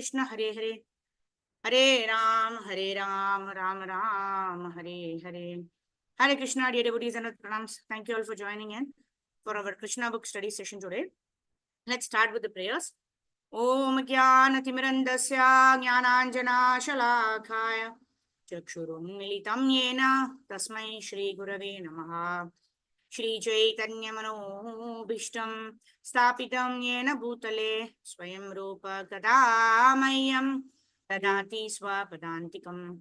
Krishna, Hare Hare, Hare Ram, Ram Ram, Hare Hare. Hare Krishna, dear devotees and pranams. Thank you all for joining in for our Krishna book study session today. Let's start with the prayers. Om Jnanatimirandasya Jnananjana Shalakaya Chakshurunmilitam Yena Tasmai Shri Gurave Namaha. Shri Chaitanya Manobhishtam Stapitam Yena Bhutale Swayam Rupa Kadamayam Tadati Swapadantikam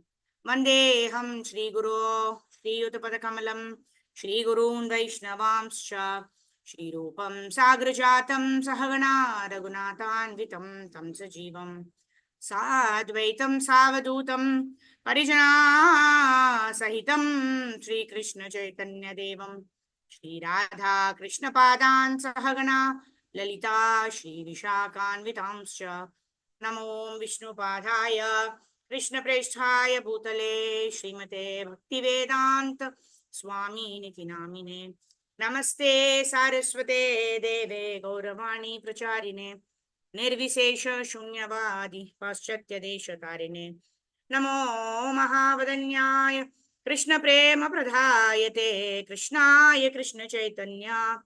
Vandeham Shri Guru Shri Uttapadakamalam Shri Gurun Vaishnavamscha Shri Rupam Sagrajatam Sahagana Raghunathanvitam Tam Sajivam Sadvaitam Savadutam Parijana Sahitam Shri Krishna Chaitanya Devam Shri Radha Krishna Padan Sahagana Lalita Shri Vishakhanvitamscha Namo Vishnu Padaya Krishna Preshthaya Bhutale Srimate Bhaktivedanta Swami Niti Namine Namaste Saraswate Deve Gauravani Pracharine Nirvisesha Shunyavadi Paschatya Deshatarine Namo Mahavadanyaya Krishna Prema Pradhayate Krishnaya Krishna Chaitanya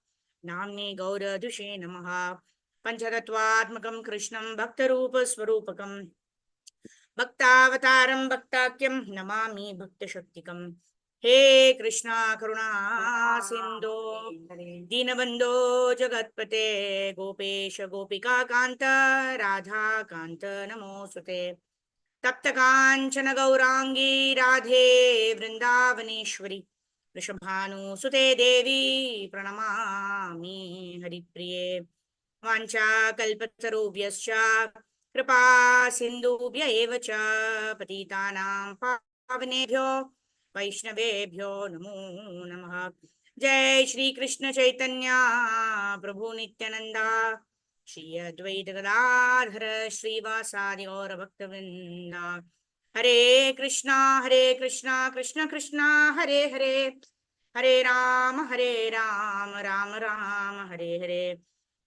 Namni Gaura Dushe Namaha Pancharatvatmakam Krishnam Bhaktarupa Swarupakam Bhaktavataram Bhaktakyam Namami Bhakta Shaktikam He Krishna Karuna Sindhu Dinabandho Jagatpate Gopesha Gopika Kanta Radha Kanta Namosute Taptakanchana Gaurangi Radhe Vrindavaneshwari Vrishabhanusute Devi Pranamami Haripriye Vancha Kalpatarubhyascha Kripa Sindhubhya Evacha Patitanam Pavanebhyo Vaishnavebhyo Namo Namaha Jai Shri Krishna Chaitanya Prabhu Nityananda Shri Advaita Gadadhara Srivasadi Gaura Bhaktavinda Hare Krishna Krishna Krishna Hare Hare Hare Ram Ram Ram Hare Hare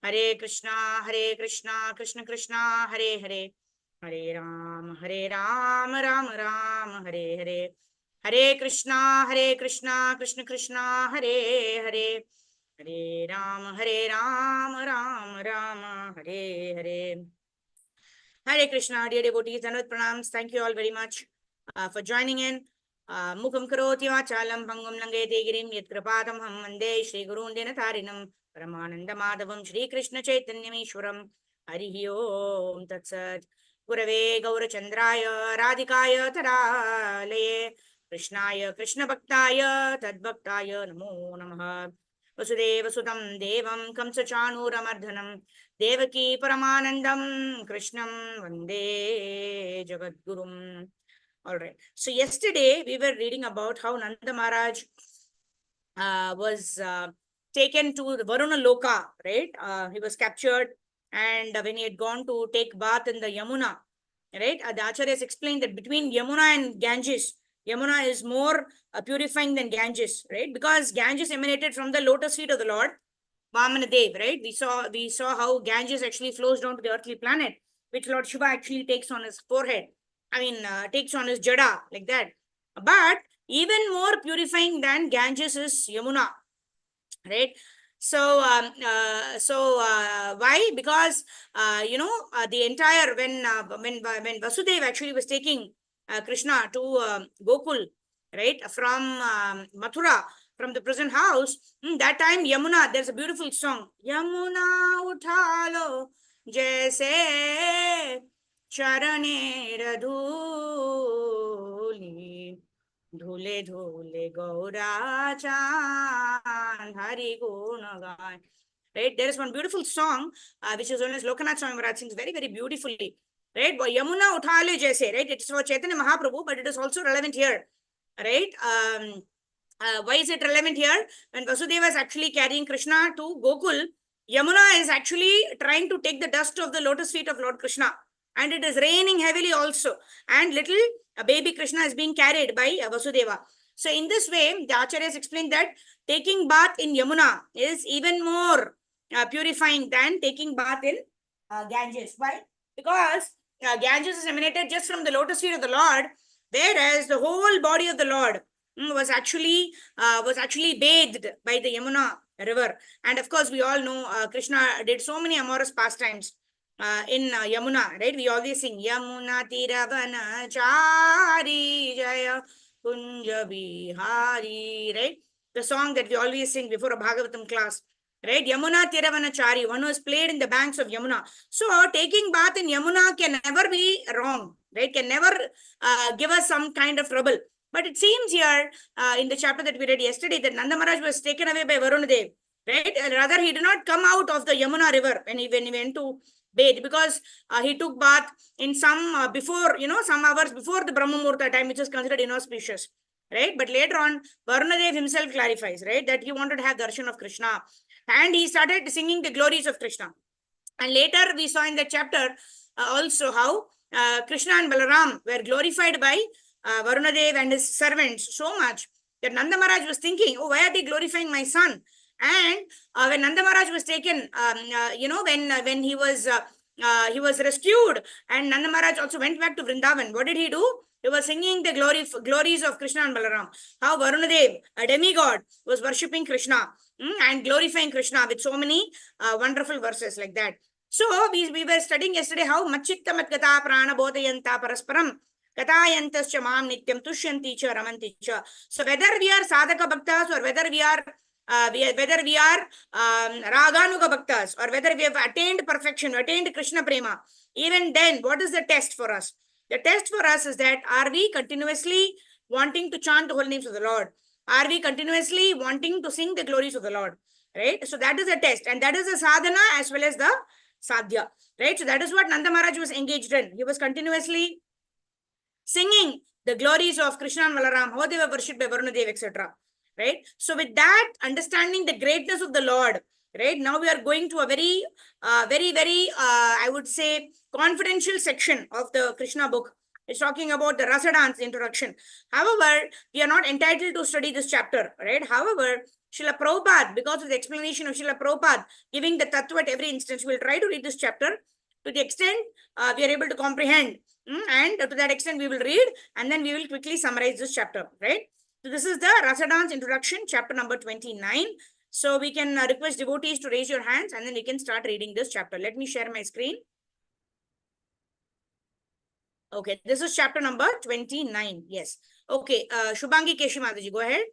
Hare Krishna Krishna Krishna Hare Hare Hare Ram Ram Ram Hare Hare Hare Krishna Krishna Krishna Hare Hare Hare Ram Ram Ram Hare Hare. Hare Krishna, dear devotees, Anand pranams. Thank you all very much for joining in. Mukham karoti vachalam pangam langete girim yat kripatam ham vande Shri Gurun Dinatarinam Paramananda Madhavam Shri Krishna Chaitanya Ishwaram Harihi Om Tatsat Gurave Gaurachandraya Radhikaya Taralaye Krishnaya Krishna Bhaktaya Tadbhaktaya Namo Namaha Vasudeva Sudam Devam Kamsa Chanuramardanam Devaki Paramanandam Krishnam Vande Jagadgurum. All right. So yesterday we were reading about how Nanda Maharaj was taken to the Varuna Loka, right? He was captured, and when he had gone to take bath in the Yamuna, right? The Acharyas explained that between Yamuna and Ganges, Yamuna is more purifying than Ganges, right? Because Ganges emanated from the lotus feet of the Lord Vamanadev, right? We saw how Ganges actually flows down to the earthly planet, which Lord Shiva actually takes on his forehead. Takes on his jada, like that. But even more purifying than Ganges is Yamuna, right? So, why? Because the entire when Vasudeva actually was taking Krishna to Gokul, right, from Mathura, from the prison house, that time Yamuna, there's a beautiful song, Yamuna uthalo jaise charane radhuli Dhule dhule gaura chan hari guna gai. Right, there is one beautiful song which is known as Lokanath Swami Maharaj sings very, very beautifully. Right, Yamuna uthale jaise, right, it's for Chaitanya Mahaprabhu, but it is also relevant here. Right, why is it relevant here? When Vasudeva is actually carrying Krishna to Gokul, Yamuna is actually trying to take the dust of the lotus feet of Lord Krishna, and it is raining heavily also, and little baby Krishna is being carried by Vasudeva. So in this way, the Acharyas explained that taking bath in Yamuna is even more purifying than taking bath in Ganges. Why? Because Ganges is emanated just from the lotus feet of the Lord, whereas the whole body of the Lord was actually bathed by the Yamuna river. And of course, we all know Krishna did so many amorous pastimes in Yamuna, right? We always sing Yamuna Tiravana Chari Jaya Kunja Bihari, right? The song that we always sing before a Bhagavatam class, right? Yamuna Tiravana Chari, one who is played in the banks of Yamuna. So taking bath in Yamuna can never be wrong, right? Can never give us some kind of trouble. But it seems here in the chapter that we read yesterday that Nanda Maharaj was taken away by Varunadev, right? Rather, he did not come out of the Yamuna river when he went to bathe, because he took bath in some before, some hours before the Brahma Muhurta time, which is considered inauspicious, right? But later on, Varunadev himself clarifies, right, that he wanted to have darshan of Krishna, and he started singing the glories of Krishna. And later we saw in the chapter also how Krishna and Balaram were glorified by Varunadev and his servants so much that Nanda Maharaj was thinking, oh, why are they glorifying my son? And when Nanda Maharaj was taken, when he was rescued, and Nanda Maharaj also went back to Vrindavan, what did he do? He was singing the glories of Krishna and Balaram. How Varunadev, a demigod, was worshipping Krishna and glorifying Krishna with so many wonderful verses like that. So we were studying yesterday how machitta matgata prana bodhayanta parasparam katayantascha mam nityam tushyanti cha ramanti cha. So whether we are sadhaka bhaktas or whether we are raganuga bhaktas, or whether we have attained perfection, attained Krishna prema, even then, what is the test for us? The test for us is that are we continuously wanting to chant the holy names of the Lord? Are we continuously wanting to sing the glories of the Lord? Right? So that is a test, and that is the sadhana as well as the sadhya. Right? So that is what Nanda Maharaj was engaged in. He was continuously singing the glories of Krishna and Balaram, how they were worshipped by Varunadev, etc. Right? So with that, understanding the greatness of the Lord, right? Now we are going to a very, I would say, confidential section of the Krishna book. It's talking about the Rasa dance introduction. However, we are not entitled to study this chapter, right? However, Srila Prabhupada, because of the explanation of Srila Prabhupada giving the tattva at every instance, we'll try to read this chapter to the extent we are able to comprehend. And to that extent, we will read, and then we will quickly summarize this chapter, right? So this is the Rasa dance introduction, chapter number 29. So we can request devotees to raise your hands, and then we can start reading this chapter. Let me share my screen. Okay, this is chapter number 29. Yes. Okay, Shubhangi Keshi Mataji, go ahead.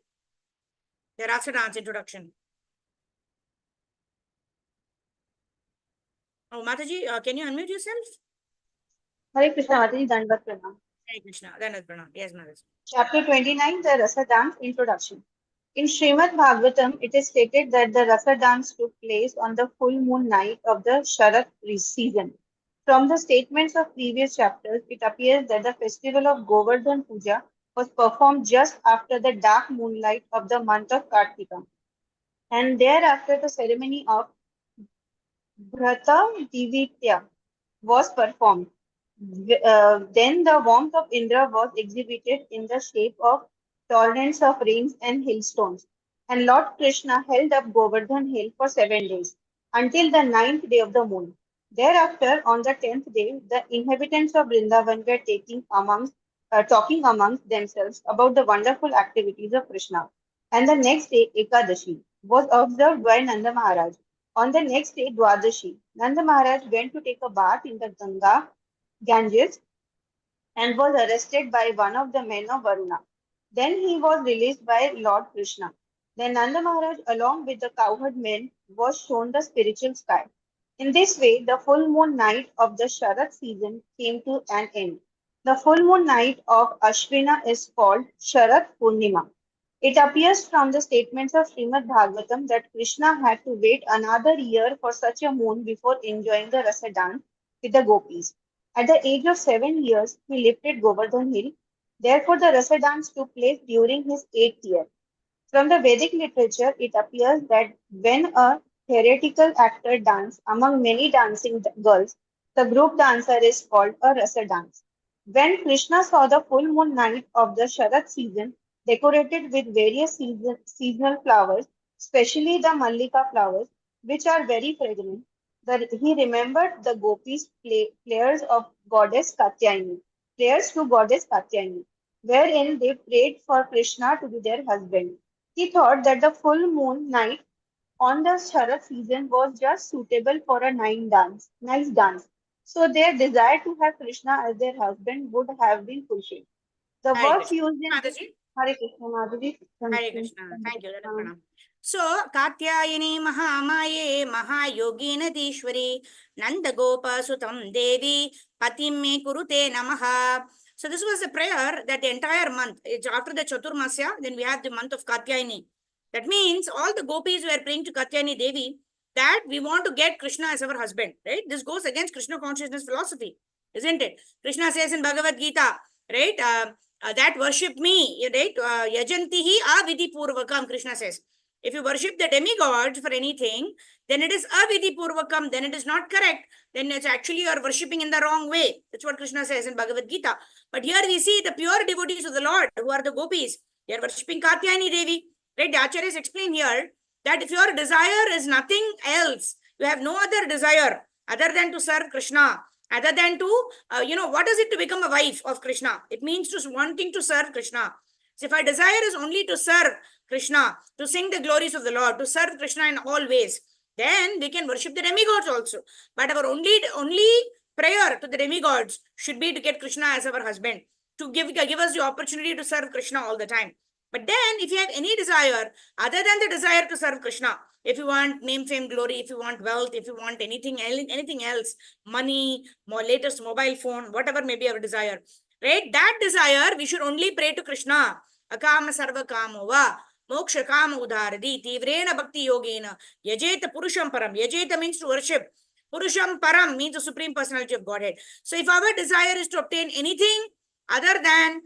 The Rasa dance introduction. Oh, Mataji, can you unmute yourself? Hare Krishna, Mataji, Dandavat Pranam. Hare Krishna, Dandavat Pranam. Yes, Mataji. Chapter 29, the Rasa Dance Introduction. In Srimad Bhagavatam, it is stated that the Rasa dance took place on the full moon night of the Sharat season. From the statements of previous chapters, it appears that the festival of Govardhan Puja was performed just after the dark moonlight of the month of Kartika. And thereafter, the ceremony of Bhrata Divitya was performed. Then the warmth of Indra was exhibited in the shape of torrents of rains and hailstones. And Lord Krishna held up Govardhan Hill for 7 days, until the ninth day of the moon. Thereafter, on the 10th day, the inhabitants of Vrindavan were talking amongst themselves about the wonderful activities of Krishna. And the next day, Ekadashi, was observed by Nanda Maharaj. On the next day, Dwadashi, Nanda Maharaj went to take a bath in the Ganges, and was arrested by one of the men of Varuna. Then he was released by Lord Krishna. Then Nanda Maharaj, along with the cowherd men, was shown the spiritual sky. In this way, the full moon night of the Sharat season came to an end. The full moon night of Ashvina is called Sharat Purnima. It appears from the statements of Srimad Bhagavatam that Krishna had to wait another year for such a moon before enjoying the Rasa dance with the gopis. At the age of 7 years, he lifted Govardhan Hill. Therefore, the Rasa dance took place during his 8th year. From the Vedic literature, it appears that when a theatrical actor dances among many dancing girls, the group dancer is called a Rasa dance. When Krishna saw the full moon night of the Sharat season decorated with various seasonal flowers, especially the Mallika flowers, which are very fragrant, He remembered the gopis players of goddess Katyayani, prayers to goddess Katyayani, wherein they prayed for Krishna to be their husband. He thought that the full moon night on the Sharad season was just suitable for a nice dance. So their desire to have Krishna as their husband would have been fulfilled. The Hare words Krishna. used in Mataji. Hare Krishna, Madhuri. Hare Krishna. Thank you. Let us pranam. So, Katyayani Mahamaye Mahayogina Dishwari Nanda Gopa Sutam Devi Patim Me Kurute Namaha. So, this was a prayer that the entire month, it's after the Chaturmasya, then we have the month of Katyayani. That means all the gopis were praying to Katyayani Devi that we want to get Krishna as our husband, right? This goes against Krishna consciousness philosophy, isn't it? Krishna says in Bhagavad Gita, right? That worship me, right? Yajantihi avidhi purvakam, Krishna says. If you worship the demigod for anything, then it is avidhi purvakam, then it is not correct. Then it's actually you are worshipping in the wrong way. That's what Krishna says in Bhagavad Gita. But here we see the pure devotees of the Lord, who are the gopis. They are worshipping Katyayani Devi. Right? The acharyas explain here that if your desire is nothing else, you have no other desire other than to serve Krishna, other than to, what is it to become a wife of Krishna? It means to wanting to serve Krishna. So if our desire is only to serve Krishna, to sing the glories of the Lord, to serve Krishna in all ways, then we can worship the demigods also. But our only prayer to the demigods should be to get Krishna as our husband, to give us the opportunity to serve Krishna all the time. But then if you have any desire other than the desire to serve Krishna, if you want name, fame, glory, if you want wealth, if you want anything else, money, more latest mobile phone, whatever may be our desire, right? That desire, we should only pray to Krishna. Akama sarva kamova, moksha kama udharadi, tivrena bhakti yogena, yajeta purusham param. Yajeta means to worship. Purusham param means the supreme personality of Godhead. So if our desire is to obtain anything other than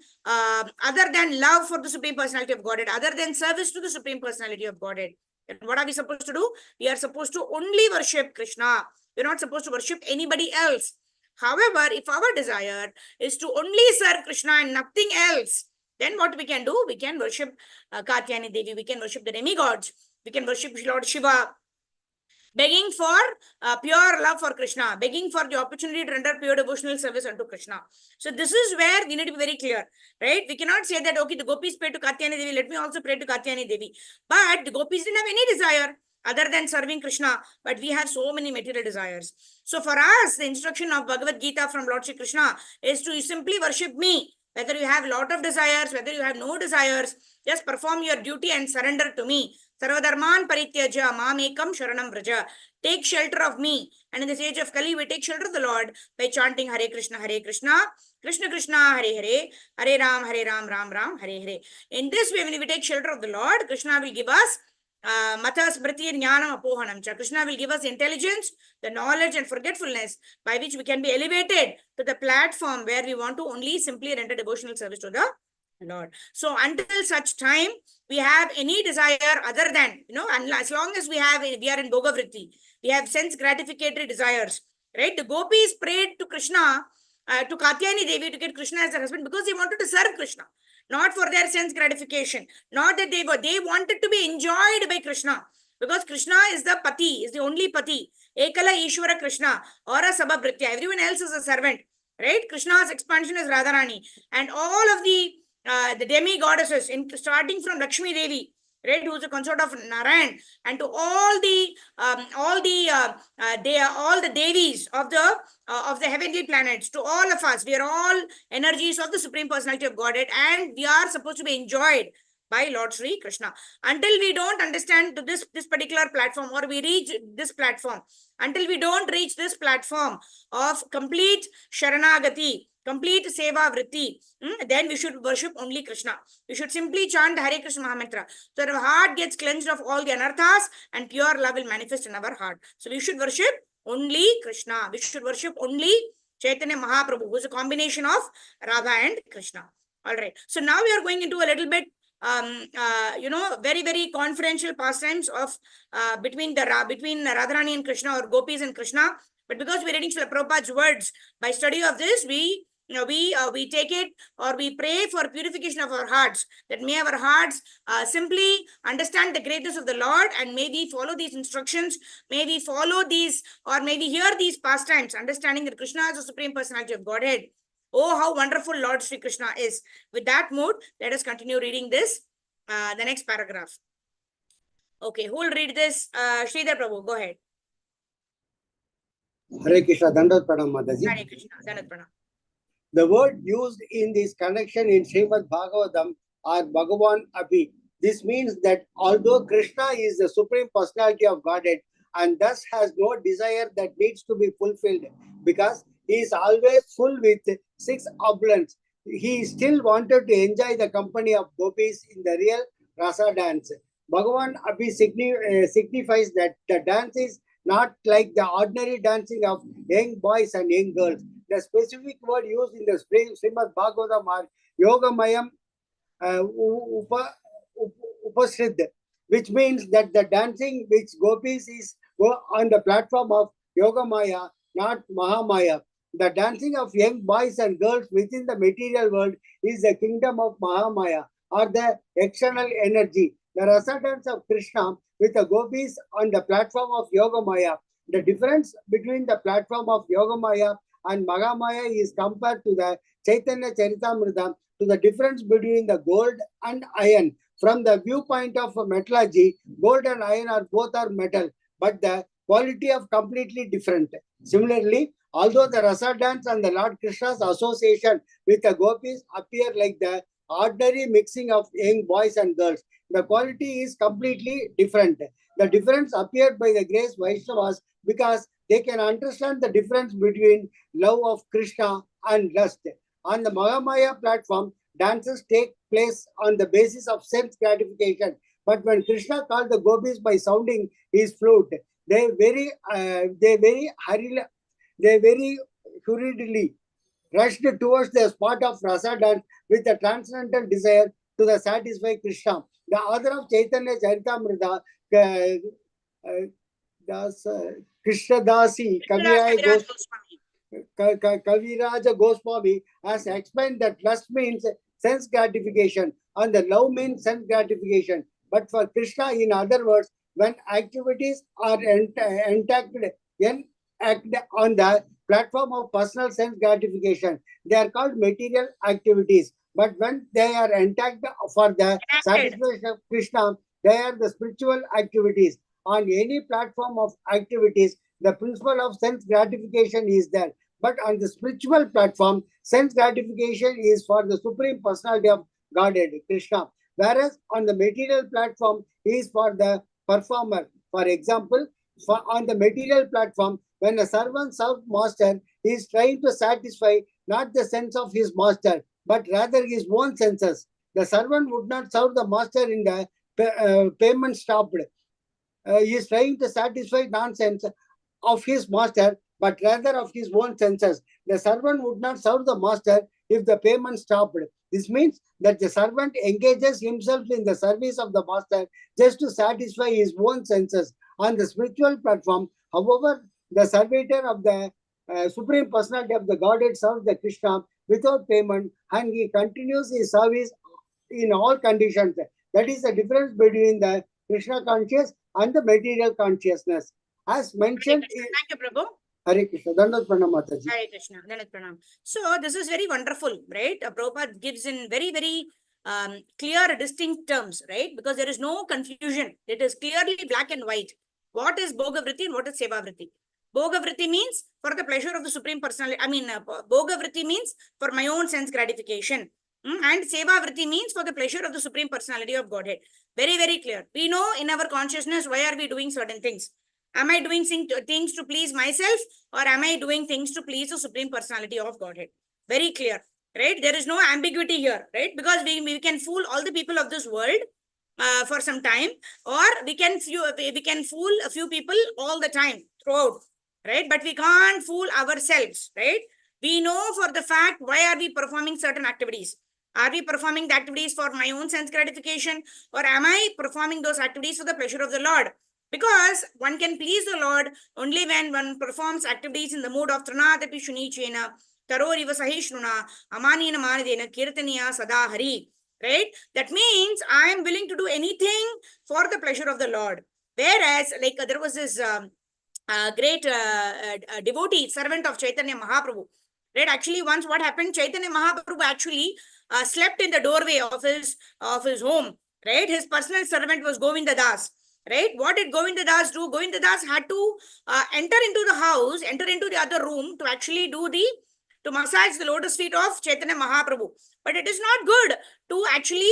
love for the supreme personality of Godhead, other than service to the supreme personality of Godhead, and what are we supposed to do? We are supposed to only worship Krishna. We're not supposed to worship anybody else. However, if our desire is to only serve Krishna and nothing else, then what we can do? We can worship Katyayani Devi. We can worship the demigods. We can worship Lord Shiva, begging for pure love for Krishna, begging for the opportunity to render pure devotional service unto Krishna. So this is where we need to be very clear, right? We cannot say that, okay, the gopis pray to Katyayani Devi, let me also pray to Katyayani Devi. But the gopis didn't have any desire other than serving Krishna, but we have so many material desires. So for us, the instruction of Bhagavad Gita from Lord Shri Krishna is to simply worship me. Whether you have a lot of desires, whether you have no desires, just perform your duty and surrender to me. Sarvadharman parityaja mamekam sharanam vraja. Take shelter of me. And in this age of Kali, we take shelter of the Lord by chanting Hare Krishna, Krishna Krishna, Hare Hare, Hare Ram, Ram Ram, Hare Hare. In this way, when we take shelter of the Lord, Krishna will give us Mata Smriti Jnanam Apohanam. Krishna will give us intelligence, the knowledge and forgetfulness by which we can be elevated to the platform where we want to only simply render devotional service to the Lord. So until such time we have any desire other than, as long as we are in Bhoga Vritti, we have sense gratificatory desires, right? The gopis prayed to Krishna, to Katyayani Devi to get Krishna as their husband because they wanted to serve Krishna, not for their sense gratification, not that they wanted to be enjoyed by Krishna, because Krishna is the Pati, is the only Pati, Ekala Ishwara Krishna or a Sabhabritya. Everyone else is a servant, right? Krishna's expansion is Radharani, and all of the demi-goddesses, starting from Lakshmi Devi, right, who is a consort of Narayan, and to all the devis of the heavenly planets, to all of us, we are all energies of the Supreme Personality of Godhead, and we are supposed to be enjoyed by Lord Sri Krishna. Until we don't understand to this particular platform, or we reach this platform, until we don't reach this platform of complete Sharanagati, complete Seva Vritti, then we should worship only Krishna. We should simply chant Hare Krishna Mahamantra, so that our heart gets cleansed of all the anarthas and pure love will manifest in our heart. So we should worship only Krishna. We should worship only Chaitanya Mahaprabhu, who is a combination of Radha and Krishna. All right. So now we are going into a little bit very, very confidential pastimes of between Radharani and Krishna, or gopis and Krishna. But because we're reading Srila Prabhupada's words, by study of this, we we take it, or we pray for purification of our hearts, that may our hearts simply understand the greatness of the Lord, and may we follow these instructions, may we follow these, or may we hear these pastimes, understanding that Krishna is the Supreme Personality of Godhead. Oh, how wonderful Lord Sri Krishna is. With that mood, let us continue reading this, the next paragraph. Okay, who will read this? Sridhar Prabhu, go ahead. Hare Krishna, Dandat Pranam Mataji. Hare Krishna, Dandat Pranam. The word used in this connection in Srimad Bhagavatam are Bhagavan Api. This means that although Krishna is the Supreme Personality of Godhead and thus has no desire that needs to be fulfilled, because he is always full with six opulence, he still wanted to enjoy the company of gopis in the real rasa dance. Bhagavan Api signifies that the dance is not like the ordinary dancing of young boys and young girls. The specific word used in the Srimad Bhagavatam are Yogamayam Upasriddh, which means that the dancing which gopis is on the platform of Yogamaya, not Mahamaya. The dancing of young boys and girls within the material world is the kingdom of Mahamaya, or the external energy. The rasa dance of Krishna with the gopis on the platform of Yogamaya. The difference between the platform of Yogamaya and Mahamaya is compared to the Chaitanya Charitamrita to the difference between the gold and iron. From the viewpoint of metallurgy, gold and iron are both are metal, but the quality of completely different. Similarly, although the rasa dance and the Lord Krishna's association with the gopis appear like the ordinary mixing of young boys and girls, the quality is completely different. The difference appeared by the grace Vaishnavas because they can understand the difference between love of Krishna and lust. On the Mahamaya platform, dances take place on the basis of sense gratification. But when Krishna called the gopis by sounding his flute, they very hurriedly rushed towards the spot of rasa dance with a transcendental desire to satisfy Krishna. The author of Chaitanya Charitamrita, Krishna Dasi Kaviraja Goswami has explained that lust means sense gratification and the love means sense gratification. But for Krishna, in other words, when activities are enacted on the platform of personal sense gratification, they are called material activities. But when they are enacted for the satisfaction of Krishna, they are the spiritual activities. On any platform of activities, the principle of sense gratification is there. But on the spiritual platform, sense gratification is for the Supreme Personality of Godhead, Krishna. Whereas on the material platform is for the performer. For example, on the material platform, when a servant serves master, he is trying to satisfy not the sense of his master, but rather his own senses. The servant would not serve the master in the payment stopped. He is trying to satisfy nonsense of his master, but rather of his own senses. The servant would not serve the master if the payment stopped. This means that the servant engages himself in the service of the master just to satisfy his own senses. On the spiritual platform, however, the servitor of the Supreme Personality of the Godhead serves the Krishna without payment, and he continues his service in all conditions. That is the difference between the Krishna conscious and the material consciousness. As mentioned, thank you, Prabhu. Hare Krishna, Dandat Pranam Mataji. Hare Krishna, Dandat Pranam. So this is very wonderful, right? Prabhupada gives in very, very clear, distinct terms, right? Because there is no confusion. It is clearly black and white. What is Bhogavriti and what is Sevavriti? Bhogavriti means for the pleasure of the Supreme Personality. Bhogavriti means for my own sense gratification. And Sevavriti means for the pleasure of the Supreme Personality of Godhead. Very, very clear. We know in our consciousness why are we doing certain things. Am I doing things to please myself, or am I doing things to please the Supreme Personality of Godhead? Very clear, right? There is no ambiguity here, right? Because we can fool all the people of this world for some time, or we can fool a few people all the time throughout, right? But we can't fool ourselves, right? We know for the fact why are we performing certain activities. Are we performing the activities for my own sense gratification, or am I performing those activities for the pleasure of the Lord? Because one can please the Lord only when one performs activities in the mode of Tranadapi Shuni Chena, Taroriva Sahishnuna, Amanina Manadena, Kirtaniya Sada Hari. Right? That means I am willing to do anything for the pleasure of the Lord. Whereas, like there was this great devotee, servant of Chaitanya Mahaprabhu. Right? Actually, once what happened, Chaitanya Mahaprabhu actually slept in the doorway of his home. Right? His personal servant was Govinda Das. Right? What did Govinda Das do? Govinda Das had to enter into the house, enter into the other room to actually to massage the lotus feet of Chaitanya Mahaprabhu. But it is not good to actually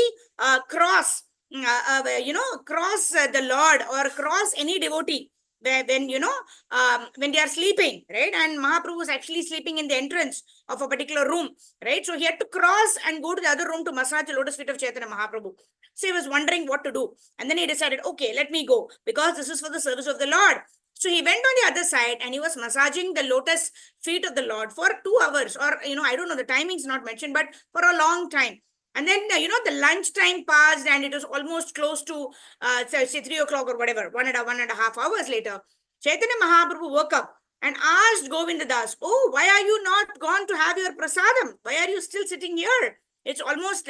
cross the Lord or cross any devotee when they are sleeping, right? And Mahaprabhu was actually sleeping in the entrance of a particular room, right? So he had to cross and go to the other room to massage the lotus feet of Chaitanya Mahaprabhu. So he was wondering what to do. And then he decided, okay, let me go, because this is for the service of the Lord. So he went on the other side and he was massaging the lotus feet of the Lord for 2 hours, or, I don't know, the timing is not mentioned, but for a long time. And then, the lunch time passed and it was almost close to, say 3 o'clock or whatever, one and a half hours later. Chaitanya Mahaprabhu woke up and asked Govinda Das, oh, why are you not gone to have your prasadam? Why are you still sitting here? It's almost,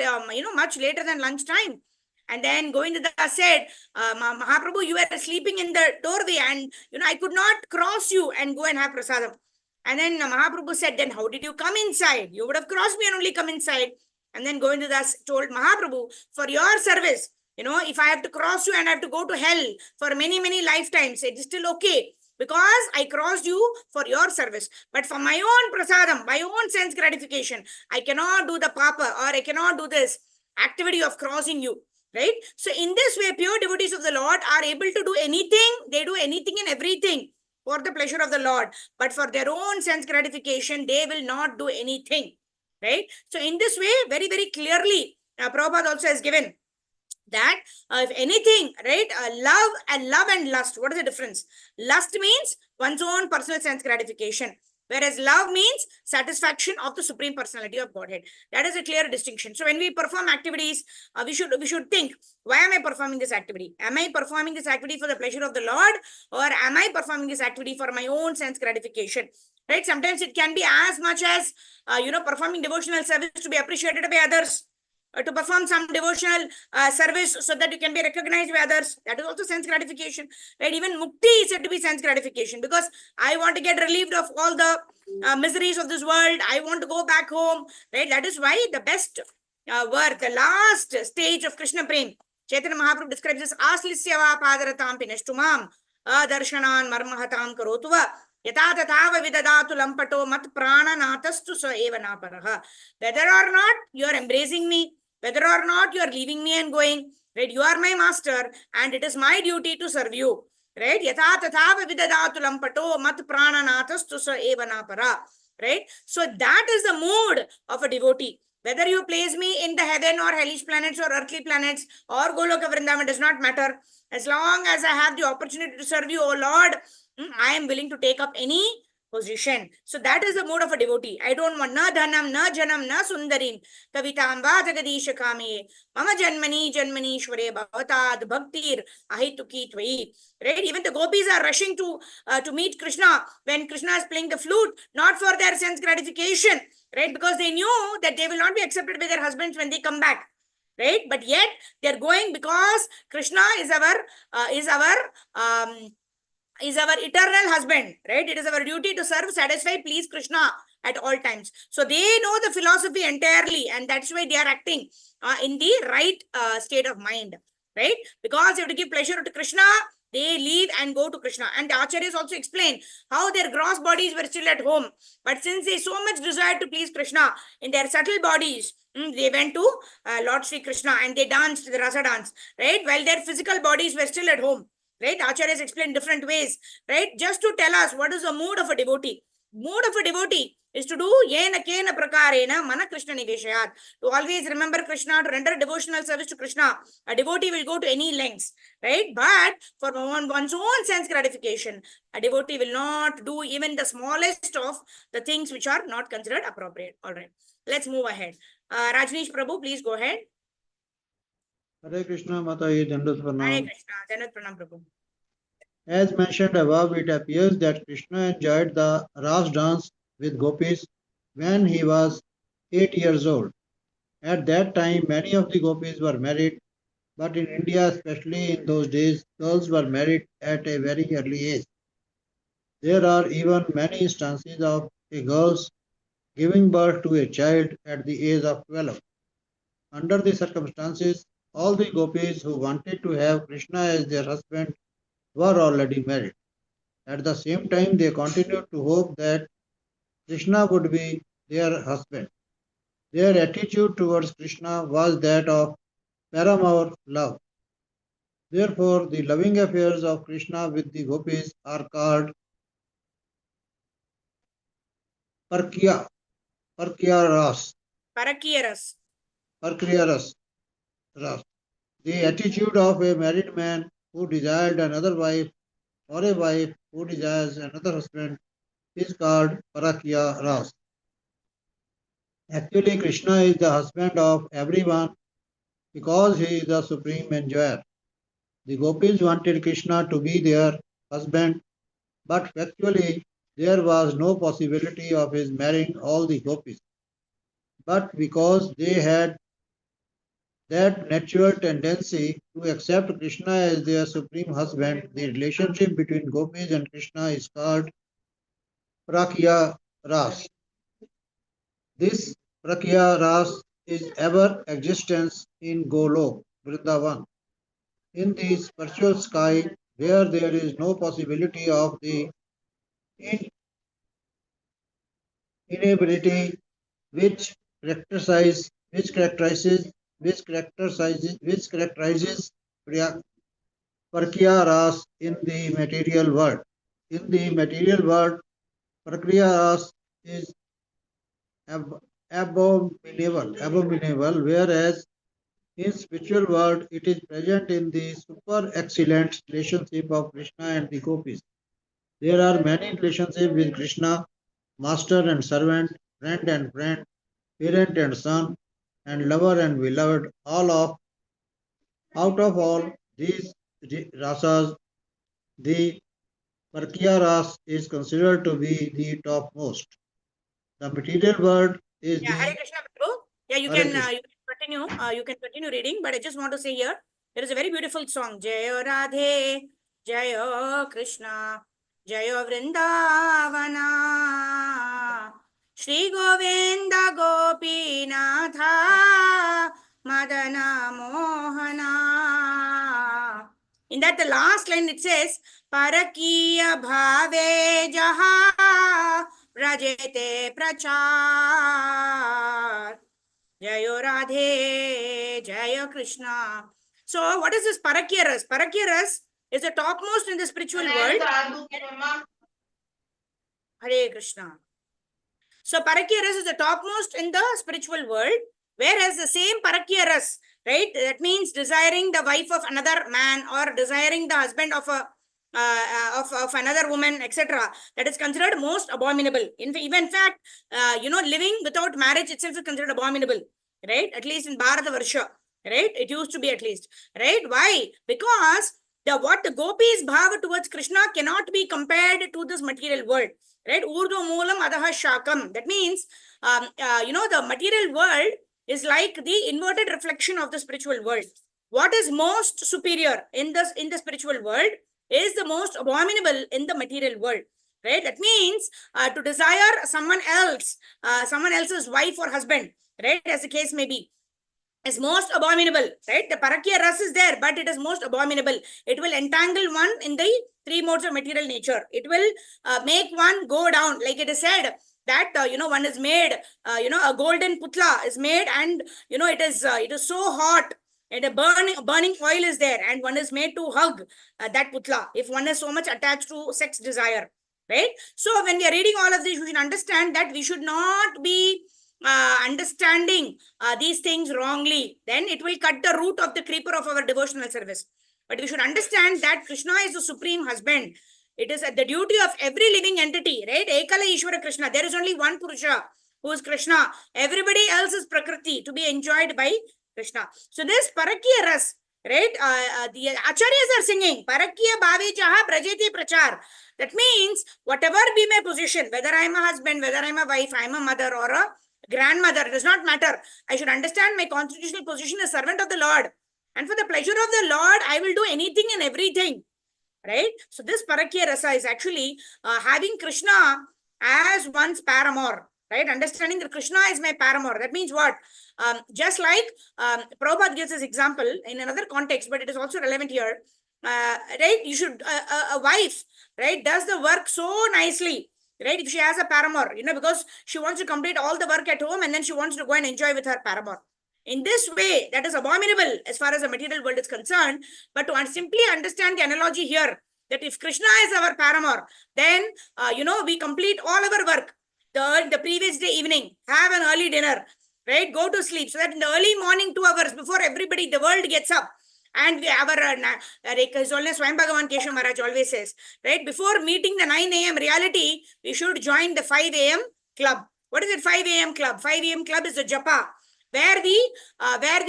much later than lunchtime. And then Govinda Das said, Mahaprabhu, you were sleeping in the doorway and, I could not cross you and go and have prasadam. And then Mahaprabhu said, then how did you come inside? You would have crossed me and only come inside. And then Govinda Das told Mahaprabhu, for your service, if I have to cross you and I have to go to hell for many, many lifetimes, it is still okay, because I crossed you for your service. But for my own prasadam, my own sense gratification, I cannot do the papa, or I cannot do this activity of crossing you. Right? So in this way, pure devotees of the Lord are able to do anything. They do anything and everything for the pleasure of the Lord. But for their own sense gratification, they will not do anything. Right? So in this way, very, very clearly, Prabhupada also has given that if anything, right, love and lust, what is the difference? Lust means one's own personal sense gratification, whereas love means satisfaction of the Supreme Personality of Godhead. That is a clear distinction. So when we perform activities, we should think, why am I performing this activity? Am I performing this activity for the pleasure of the Lord, or am I performing this activity for my own sense gratification? Right? Sometimes it can be as much as, performing devotional service to be appreciated by others, to perform some devotional service so that you can be recognized by others. That is also sense gratification, right? Even mukti is said to be sense gratification, because I want to get relieved of all the miseries of this world. I want to go back home, right? That is why the best word, the last stage of Krishna Prem, Chaitanya Mahaprabhu describes as Aslisyava padaratam pinashtumam adarshanan marmahatam karotuva yata tatava vidadatu lampato mat prana natastu sa eva naparaha. Whether or not you are embracing me, whether or not you are leaving me and going, right? You are my master and it is my duty to serve you, right? Yatha tathava vidadatu lampato mat prana natastu sa eva napara, right? So that is the mood of a devotee. Whether you place me in the heaven or hellish planets or earthly planets or Goloka Vrindavan does not matter. As long as I have the opportunity to serve you, O Lord, I am willing to take up any position. So that is the mood of a devotee. I don't want na dhanam, na janam, na sundarim, kavitam va jagadisha kame, mama janmani shware bhavatad bhaktir ahituki tvai. Right? Even the gopis are rushing to meet Krishna when Krishna is playing the flute, not for their sense gratification, right? Because they knew that they will not be accepted by their husbands when they come back. Right? But yet they are going because Krishna is our eternal husband, right? It is our duty to serve, satisfy, please Krishna at all times. So they know the philosophy entirely, and that's why they are acting in the right state of mind, right? Because they have to give pleasure to Krishna, they leave and go to Krishna. And the Acharyas also explain how their gross bodies were still at home. But since they so much desired to please Krishna, in their subtle bodies, they went to Lord Sri Krishna and they danced the rasa dance, right? While their physical bodies were still at home. Right? Acharyas explain different ways, right? Just to tell us what is the mood of a devotee. Mood of a devotee is to do yena kena prakarena mana Krishna niveshayat. To always remember Krishna, to render devotional service to Krishna. A devotee will go to any lengths, right? But for one's own sense gratification, a devotee will not do even the smallest of the things which are not considered appropriate. All right. Let's move ahead. Rajneesh Prabhu, please go ahead. Hare Krishna Mataji Dandat Hare Pranam. Krishna. Dandat Pranam Prabhu. As mentioned above, it appears that Krishna enjoyed the Ras dance with gopis when he was 8 years old. At that time, many of the gopis were married, but in India, especially in those days, girls were married at a very early age. There are even many instances of a girl's giving birth to a child at the age of 12. Under the circumstances, all the gopis who wanted to have Krishna as their husband were already married. At the same time, they continued to hope that Krishna would be their husband. Their attitude towards Krishna was that of paramount love. Therefore, the loving affairs of Krishna with the gopis are called Parkya, Parkya Parakiyaras. Ras. The attitude of a married man who desired another wife or a wife who desires another husband is called Parakya Ras. Actually, Krishna is the husband of everyone because he is the supreme enjoyer. The gopis wanted Krishna to be their husband, but factually there was no possibility of his marrying all the gopis. But because they had that natural tendency to accept Krishna as their supreme husband, the relationship between gopis and Krishna is called Prakya Ras. This Prakya Ras is ever existence in Golok, Vrindavan, in the spiritual sky where there is no possibility of the in- inability which characterizes Prakya Ras in the material world. In the material world, Prakriya Ras is abominable, whereas in spiritual world it is present in the super excellent relationship of Krishna and the gopis. There are many relationships with Krishna, master and servant, friend and friend, parent and son, and lover and beloved. Out of all these rasas, the Parkya ras is considered to be the topmost. The material world is Yeah, Hare the Krishna, Prabhu. Yeah, Hare Krishna. you can continue. You can continue reading, but I just want to say here, there is a very beautiful song. Jayo Radhe, Jayo Krishna, Jayo Vrindavana, Shri Govinda Gopinatha, Madana Mohana. In that, the last line it says, Parakiya Bhave Jaha Rajete Prachar. Jayo Radhe, Jaya Krishna. So, what is this Parakyaras? Parakyaras is the topmost in the spiritual world. Hare Krishna. So, Parakyaras is the topmost in the spiritual world, whereas the same Parakyaras, right, that means desiring the wife of another man or desiring the husband of a of another woman, etc. That is considered most abominable. In fact, living without marriage itself is considered abominable, right? At least in Bharata Varsha, right? It used to be at least, right? Why? Because what the gopis bhava towards Krishna cannot be compared to this material world, right? Urdu moolam adaha shakam. That means, the material world is like the inverted reflection of the spiritual world. What is most superior in the spiritual world is the most abominable in the material world, right? That means to desire someone else's wife or husband, right, as the case may be, is most abominable, right? The Parakya Ras is there, but it is most abominable. It will entangle one in the three modes of material nature. It will make one go down, like it is said that one is made, a golden putla is made, and it is so hot, and a burning oil is there, and one is made to hug that putla if one is so much attached to sex desire, right? So when we are reading all of this, we should understand that we should not be understanding these things wrongly. Then it will cut the root of the creeper of our devotional service. But we should understand that Krishna is the supreme husband. It is the duty of every living entity, right? Ekala Ishvara Krishna. There is only one Purusha who is Krishna. Everybody else is Prakriti to be enjoyed by Krishna. So this Parakya Ras, right? The acharyas are singing parakya bhavi jaha brajeti prachar. That means whatever be my position, whether I'm a husband, whether I'm a wife, I'm a mother or a grandmother, does not matter. I should understand my constitutional position as servant of the Lord, and for the pleasure of the Lord I will do anything and everything, right? So this parakya rasa is actually having Krishna as one's paramour, right? Understanding that Krishna is my paramour. That means what? Just like Prabhupada gives this example in another context, but it is also relevant here. Right? You should, a wife, right, does the work so nicely, right? If she has a paramour, because she wants to complete all the work at home and then she wants to go and enjoy with her paramour. In this way, that is abominable as far as the material world is concerned. But to simply understand the analogy here, that if Krishna is our paramour, then, we complete all our work. The previous day evening, have an early dinner, right? Go to sleep so that in the early morning, 2 hours before everybody, the world gets up. And His Holiness Swayam Bhagavan Keshav Maharaj always says, right, before meeting the 9 a.m. reality, we should join the 5 a.m. club. What is it, 5 a.m. club? 5 a.m. club is the Japa, where we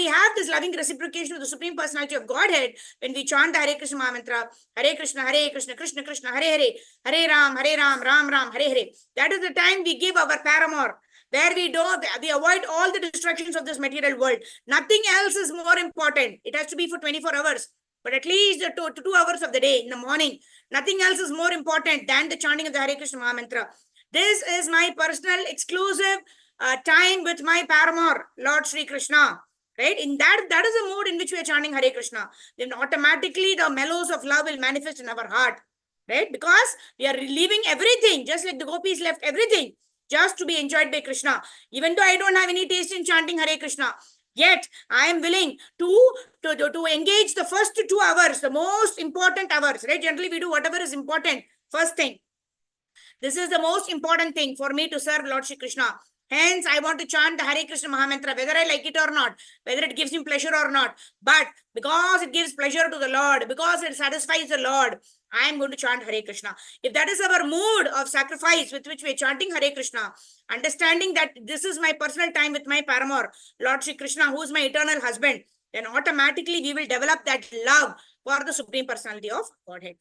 have this loving reciprocation of the Supreme Personality of Godhead when we chant the Hare Krishna Mahamantra, Hare Krishna, Krishna Krishna, Hare Hare, Hare Ram, Ram Ram, Hare Hare. That is the time we give our paramour, where we avoid all the distractions of this material world. Nothing else is more important. It has to be for 24 hours. But at least the 2 hours of the day in the morning, nothing else is more important than the chanting of the Hare Krishna Mahamantra. This is my personal exclusive time with my paramour, Lord Sri Krishna. Right? In that is the mood in which we are chanting Hare Krishna. Then automatically the mellows of love will manifest in our heart. Right? Because we are leaving everything, just like the gopis left everything, just to be enjoyed by Krishna. Even though I don't have any taste in chanting Hare Krishna, yet I am willing to engage the first 2 hours, the most important hours. Right? Generally, we do whatever is important first thing. This is the most important thing for me to serve Lord Shri Krishna. Hence, I want to chant the Hare Krishna Mahamantra, whether I like it or not, whether it gives him pleasure or not. But because it gives pleasure to the Lord, because it satisfies the Lord, I am going to chant Hare Krishna. If that is our mood of sacrifice with which we are chanting Hare Krishna, understanding that this is my personal time with my paramour, Lord Shri Krishna, who is my eternal husband, then automatically we will develop that love for the Supreme Personality of Godhead.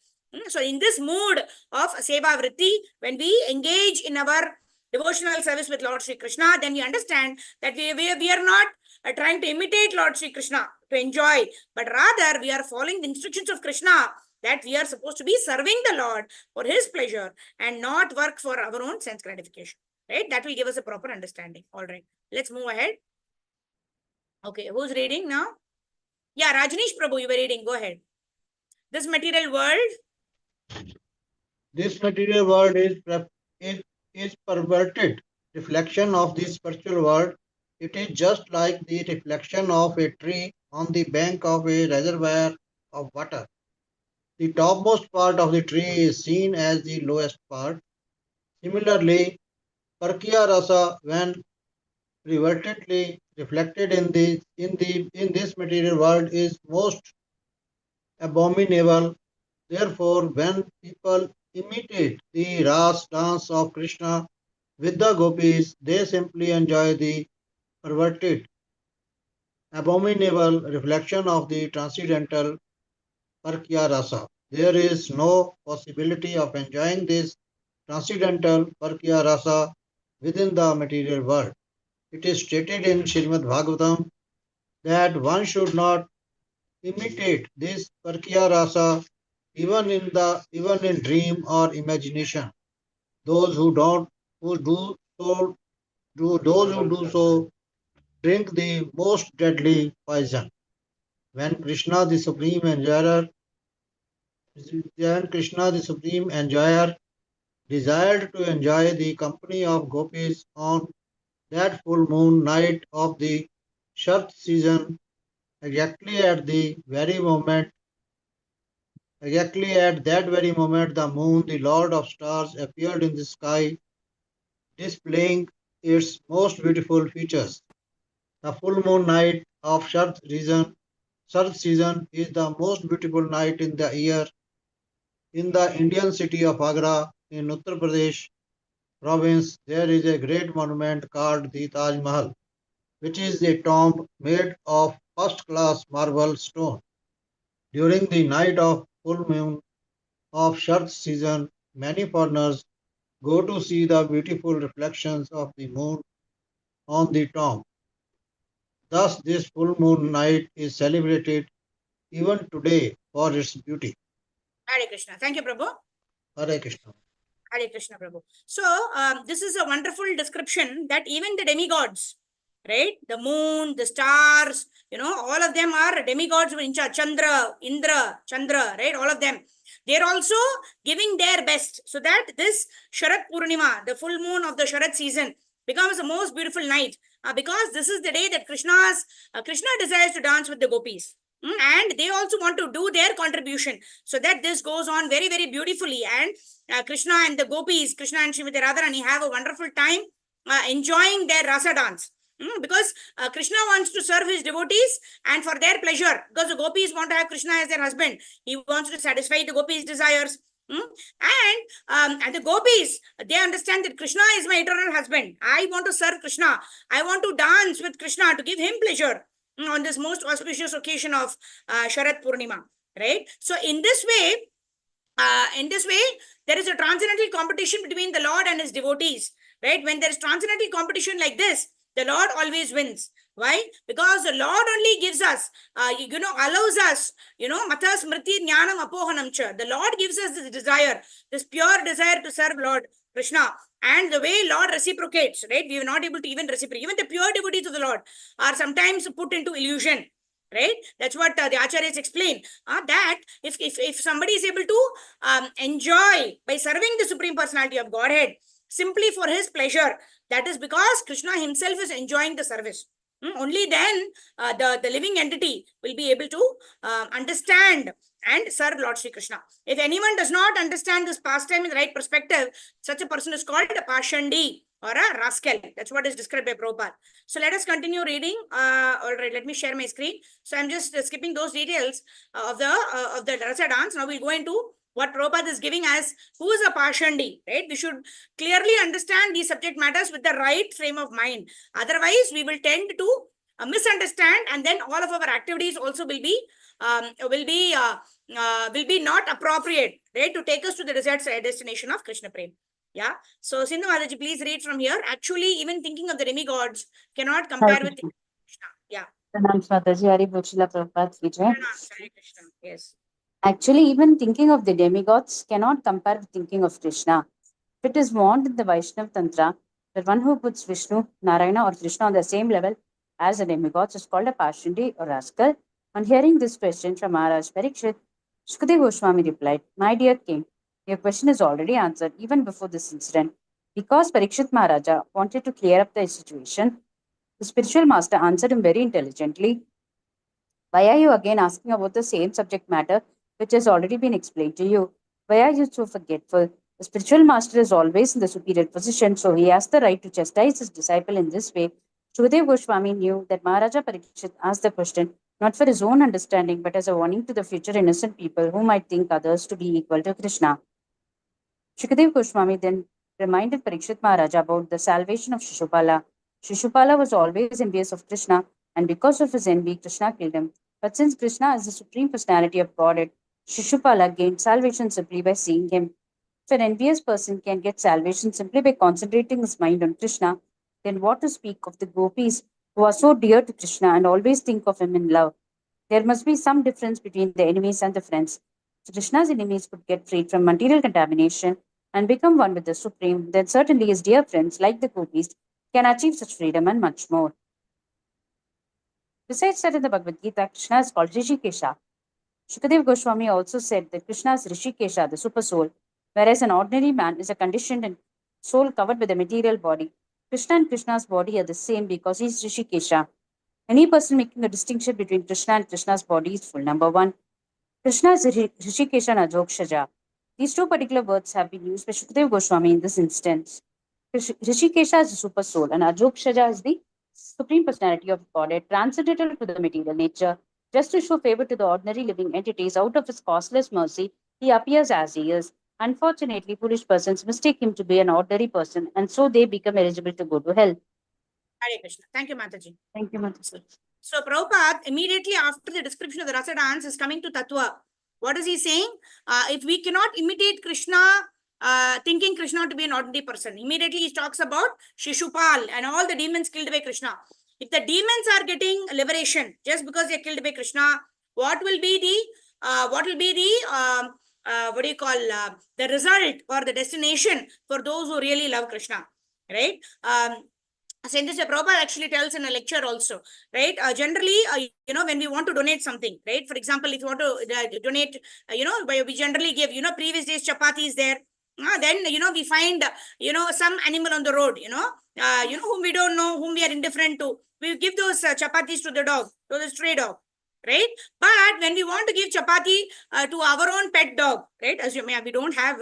So in this mood of Seva Vritti, when we engage in our devotional service with Lord Sri Krishna, then we understand that we are not trying to imitate Lord Sri Krishna to enjoy, but rather we are following the instructions of Krishna, that we are supposed to be serving the Lord for his pleasure and not work for our own sense gratification. Right? That will give us a proper understanding. All right. Let's move ahead. Okay. Who's reading now? Yeah, Rajneesh Prabhu, you were reading. Go ahead. This material world. This material world is perverted reflection of the spiritual world. It is just like the reflection of a tree on the bank of a reservoir of water. The topmost part of the tree is seen as the lowest part. Similarly, Parkya Rasa, when revertedly reflected in this material world, is most abominable. Therefore, when people imitate the Ras dance of Krishna with the gopis, they simply enjoy the perverted, abominable reflection of the transcendental Parkya Rasa. There is no possibility of enjoying this transcendental Parkya Rasa within the material world. It is stated in Srimad Bhagavatam that one should not imitate this Parkya Rasa even in dream or imagination. Those who don't who do so do those who do so drink the most deadly poison. When Krishna the Supreme Enjoyer desired to enjoy the company of gopis on that full moon night of the Shart season, exactly at that very moment, the moon, the Lord of stars, appeared in the sky, displaying its most beautiful features. The full moon night of Shart season is the most beautiful night in the year. In the Indian city of Agra, in Uttar Pradesh province, there is a great monument called the Taj Mahal, which is a tomb made of first class marble stone. During the night of full moon of Shart season, many foreigners go to see the beautiful reflections of the moon on the tomb. Thus, this full moon night is celebrated even today for its beauty. Hare Krishna. Thank you, Prabhu. Hare Krishna. Hare Krishna, Prabhu. So, this is a wonderful description that even the demigods, right? The moon, the stars, all of them are demigods in Chandra, Indra, Chandra, right? All of them. They're also giving their best so that this Sharat Purnima, the full moon of the Sharat season, becomes the most beautiful night because this is the day that Krishna desires to dance with the gopis. And they also want to do their contribution so that this goes on very, very beautifully. And Krishna and the gopis, Krishna and Srimati Radharani have a wonderful time enjoying their rasa dance. Because Krishna wants to serve his devotees and for their pleasure, because the gopis want to have Krishna as their husband. He wants to satisfy the gopis' desires. And the gopis, they understand that Krishna is my eternal husband. I want to serve Krishna. I want to dance with Krishna to give him pleasure on this most auspicious occasion of Sharat Purnima, right? So in this way, there is a transcendental competition between the Lord and his devotees, right? When there is transcendental competition like this, the Lord always wins. Why? Because the Lord only gives us, allows us, Mata Smriti Jnanam Apohanam Cha. The Lord gives us this desire, this pure desire to serve Lord Krishna. And the way Lord reciprocates, right? We are not able to even reciprocate. Even the pure devotees of the Lord are sometimes put into illusion, right? That's what the acharyas explain, that if somebody is able to enjoy by serving the Supreme Personality of Godhead simply for his pleasure, that is because Krishna himself is enjoying the service. Only then the living entity will be able to understand and serve Lord Sri Krishna. If anyone does not understand this pastime in the right perspective, such a person is called a Pashandi or a rascal. That's what is described by Prabhupada. So let us continue reading. All right, let me share my screen. So I'm just skipping those details of the rasa dance. Now we'll go into what Prabhupada is giving as who is a Pashandi, right? We should clearly understand these subject matters with the right frame of mind. Otherwise, we will tend to misunderstand, and then all of our activities also will be not appropriate, right, to take us to the destination of Krishna Prem. Yeah. So Sindhu Mataji, please read from here. Actually, even thinking of the demigods cannot compare with Krishna. Yeah. Pranam Mataji, Hari Bhuchila Prabhupada ki jai. Hare Krishna. Yes. Actually, even thinking of the demigods cannot compare with thinking of Krishna. It is warned in the Vaishnav Tantra that one who puts Vishnu, Narayana, or Krishna on the same level as the demigods is called a Pashindi or rascal. On hearing this question from Maharaj Parikshit, Shukadeva Goswami replied, "My dear king, your question is already answered even before this incident. Because Parikshit Maharaja wanted to clear up the situation, the spiritual master answered him very intelligently. Why are you again asking about the same subject matter which has already been explained to you? Why are you so forgetful? The spiritual master is always in the superior position, so he has the right to chastise his disciple in this way. Shukadeva Goswami knew that Maharaja Parikshit asked the question not for his own understanding, but as a warning to the future innocent people who might think others to be equal to Krishna. Shukadeva Goswami then reminded Parikshit Maharaja about the salvation of Shishupala. Shishupala was always envious of Krishna, and because of his envy, Krishna killed him. But since Krishna is the supreme personality of Godhead, Shishupala gained salvation simply by seeing him. If an envious person can get salvation simply by concentrating his mind on Krishna, then what to speak of the gopis who are so dear to Krishna and always think of him in love? There must be some difference between the enemies and the friends. If Krishna's enemies could get freed from material contamination and become one with the Supreme, then certainly his dear friends, like the gopis, can achieve such freedom and much more. Besides that, in the Bhagavad Gita, Krishna is called Rishikesha. Shukadeva Goswami also said that Krishna is Rishikesha, the super soul, whereas an ordinary man is a conditioned and soul covered with a material body. Krishna and Krishna's body are the same because he is Rishikesha. Any person making a distinction between Krishna and Krishna's body is full. Number one, Krishna is Rishikesha and Ajokshaja. These two particular words have been used by Shukadeva Goswami in this instance. Rishikesha is the super soul and Ajokshaja is the supreme personality of Godhead, transcendental to the material nature. Just to show favor to the ordinary living entities out of his causeless mercy, he appears as he is. Unfortunately, foolish persons mistake him to be an ordinary person, and so they become eligible to go to hell. Hare Krishna. Thank you, Mataji. Thank you, Mataji. So Prabhupada, immediately after the description of the rasa dance, is coming to Tattva. What is he saying? If we cannot imitate Krishna, thinking Krishna to be an ordinary person, immediately he talks about Shishupal and all the demons killed by Krishna. If the demons are getting liberation just because they are killed by Krishna, what will be the result or the destination for those who really love Krishna, right? Saint Prabhupada actually tells in a lecture also, right? Generally, when we want to donate something, right? For example, if you want to donate, we generally give, previous days chapati is there. Then, we find, some animal on the road, whom we don't know, whom we are indifferent to. We give those chapatis to the dog, to the stray dog, right? But when we want to give chapati to our own pet dog, right? As you may, we don't have,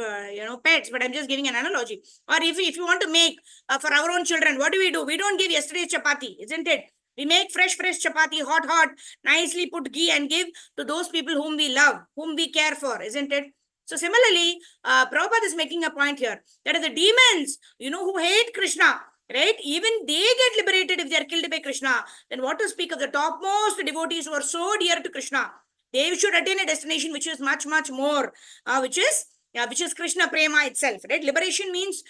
pets, but I'm just giving an analogy. Or if you want to make for our own children, what do? We don't give yesterday's chapati, isn't it? We make fresh chapati, hot, nicely put ghee and give to those people whom we love, whom we care for, isn't it? So similarly, Prabhupada is making a point here that the demons, who hate Krishna, right? Even they get liberated if they are killed by Krishna. Then what to speak of the topmost devotees who are so dear to Krishna? They should attain a destination which is much more, which is Krishna Prema itself, right? Liberation means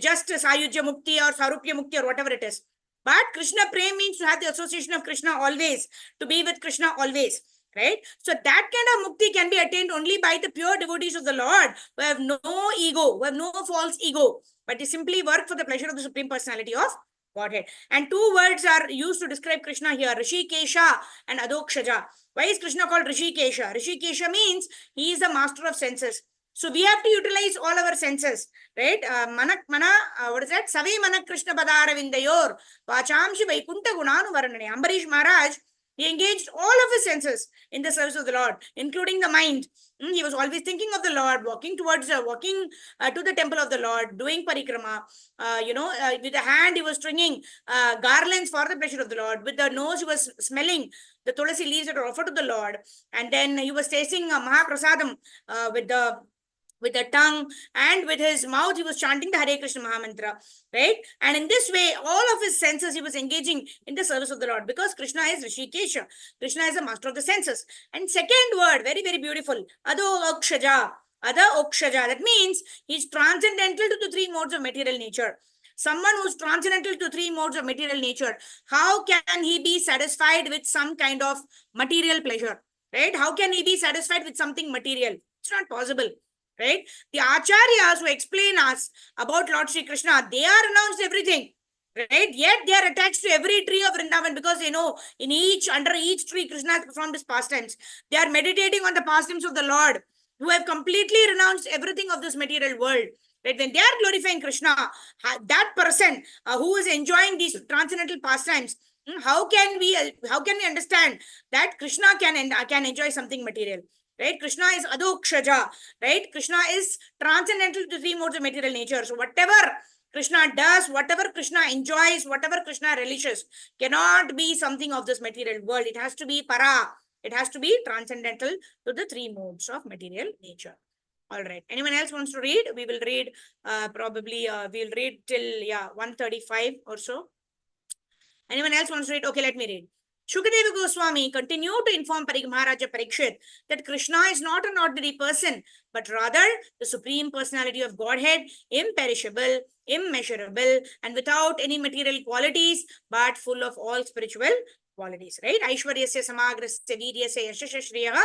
just Sayujya Mukti or Sarupya Mukti or whatever it is. But Krishna Prema means to have the association of Krishna always, to be with Krishna always, right? So that kind of mukti can be attained only by the pure devotees of the Lord who have no ego, who have no false ego, but they simply work for the pleasure of the Supreme Personality of Godhead. And two words are used to describe Krishna here, Rishikesha and Adokshaja. Why is Krishna called Rishikesha? Rishikesha means he is the master of senses. So we have to utilize all our senses, right? What is that? Save Manak Krishna Padara Vindayor, Vachamshi Vaikunta Gunanu Varanane. Ambarish Maharaj, he engaged all of his senses in the service of the Lord, including the mind. He was always thinking of the Lord, walking to the temple of the Lord, doing parikrama. With the hand he was stringing garlands for the pleasure of the Lord. With the nose he was smelling the tulasi leaves that were offered to the Lord. And then he was tasting Mahaprasadam with the tongue, and with his mouth he was chanting the Hare Krishna Mahamantra, right? And in this way, all of his senses he was engaging in the service of the Lord, because Krishna is Rishikesha. Krishna is the master of the senses. And second word, very, very beautiful, Adokshaja. That means he's transcendental to the three modes of material nature. Someone who's transcendental to three modes of material nature, how can he be satisfied with some kind of material pleasure, right? How can he be satisfied with something material? It's not possible. Right? The acharyas who explain us about Lord Sri Krishna, they are announced everything, right? Yet they are attached to every tree of Vrindavan, because they know under each tree Krishna has performed his pastimes. They are meditating on the pastimes of the Lord, who have completely renounced everything of this material world. Right? When they are glorifying Krishna, that person who is enjoying these transcendental pastimes, how can we understand that Krishna can enjoy something material? Right? Krishna is Adokshaja, right? Krishna is transcendental to three modes of material nature. So whatever Krishna does, whatever Krishna enjoys, whatever Krishna relishes, cannot be something of this material world. It has to be para. It has to be transcendental to the three modes of material nature. All right. Anyone else wants to read? We will read we'll read till 1:35 or so. Anyone else wants to read? Okay, let me read. Shukadeva Goswami continued to inform Maharaja Parikshit that Krishna is not an ordinary person, but rather the Supreme Personality of Godhead, imperishable, immeasurable, and without any material qualities, but full of all spiritual qualities. Right? Aishwaryasya samagrasya viryasya yashasya shriyaha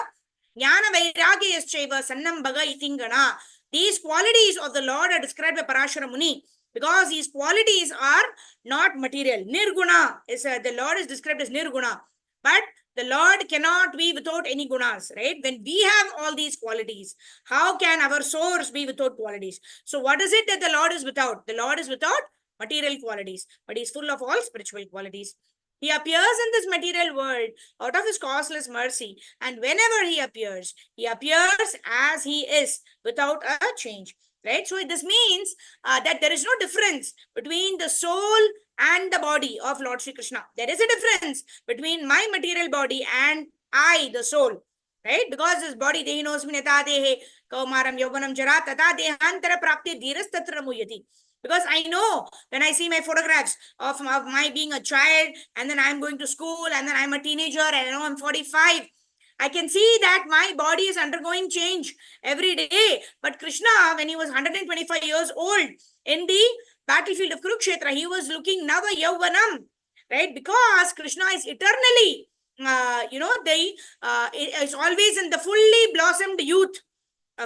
jnana vairagyayaschaiva sannam bhaga itingana. These qualities of the Lord are described by Parashara Muni, because these qualities are not material. Nirguna is the Lord is described as Nirguna, but the Lord cannot be without any gunas, right? When we have all these qualities, how can our source be without qualities? So what is it that the Lord is without? The Lord is without material qualities, but he is full of all spiritual qualities. He appears in this material world out of his causeless mercy, and whenever he appears as he is, without a change. Right? So this means that there is no difference between the soul and the body of Lord Sri Krishna. There is a difference between my material body and I, the soul. Right? Because this body, dehinosmi neta dehe, kaumaram yauvanam jara tata dehantara prapti dhiras tatra muyati. Because I know when I see my photographs of my being a child, and then I'm going to school, and then I'm a teenager, and now I'm 45, I can see that my body is undergoing change every day. But Krishna, when he was 125 years old in the battlefield of Kurukshetra, he was looking Nava Yauvanam, right? Because Krishna is eternally, it's always in the fully blossomed youth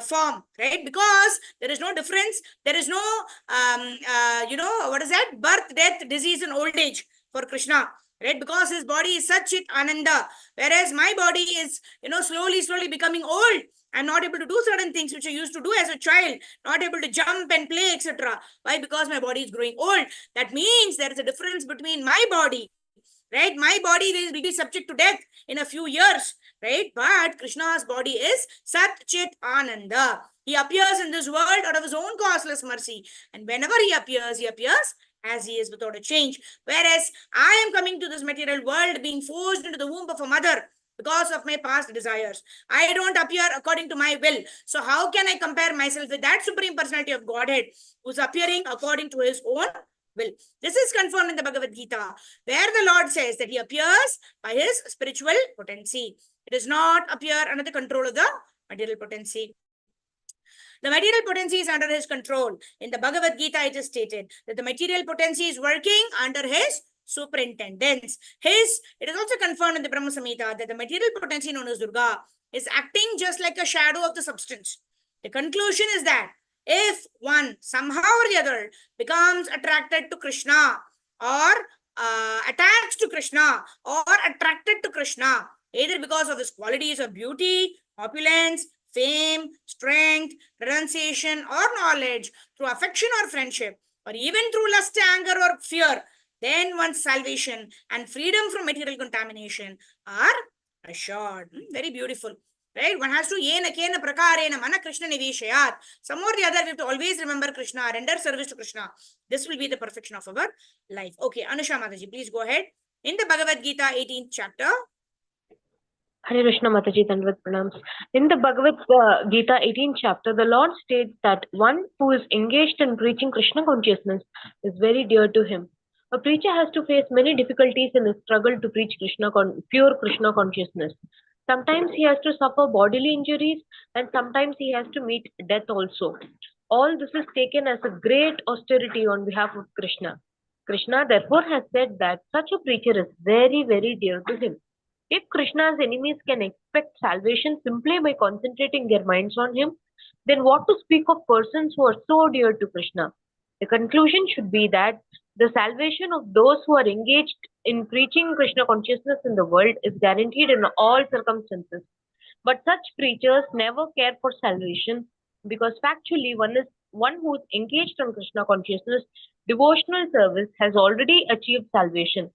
form, right? Because there is no difference. There is no, what is that? Birth, death, disease, and old age for Krishna, right? Because his body is such it ananda, whereas my body is, slowly becoming old. I'm not able to do certain things which I used to do as a child, not able to jump and play, etc. Why? Because my body is growing old. That means there is a difference between my body, right? My body will be subject to death in a few years, right? But Krishna's body is Sat Chit Ananda. He appears in this world out of his own causeless mercy. And whenever he appears as he is without a change. Whereas I am coming to this material world being forced into the womb of a mother because of my past desires. I don't appear according to my will. So how can I compare myself with that Supreme Personality of Godhead who's appearing according to his own will? This is confirmed in the Bhagavad Gita, where the Lord says that he appears by his spiritual potency. It does not appear under the control of the material potency. The material potency is under his control. In the Bhagavad Gita, it is stated that the material potency is working under his superintendence. It is also confirmed in the Brahma Samhita that the material potency known as Durga is acting just like a shadow of the substance. The conclusion is that if one somehow or the other becomes attracted to Krishna, or attached to Krishna, or attracted to Krishna, either because of his qualities of beauty, opulence, fame, strength, renunciation, or knowledge, through affection or friendship, or even through lust, anger, or fear, then one's salvation and freedom from material contamination are assured. Very beautiful. Right? One has to yena kena prakarena mana Krishna nivishayat. Some or the other, we have to always remember Krishna, render service to Krishna. This will be the perfection of our life. Okay, Anusha Mataji, please go ahead. In the Bhagavad Gita 18th chapter. Hare Krishna Mataji, Dandavat Pranams. In the Bhagavad Gita 18th chapter, the Lord states that one who is engaged in preaching Krishna consciousness is very dear to him. A preacher has to face many difficulties in his struggle to preach pure Krishna consciousness. Sometimes he has to suffer bodily injuries, and sometimes he has to meet death also. All this is taken as a great austerity on behalf of Krishna. Krishna therefore has said that such a preacher is very, very dear to him. If Krishna's enemies can expect salvation simply by concentrating their minds on him, then what to speak of persons who are so dear to Krishna? The conclusion should be that the salvation of those who are engaged in preaching Krishna consciousness in the world is guaranteed in all circumstances. But such preachers never care for salvation, because factually one who is engaged on Krishna consciousness, devotional service, has already achieved salvation.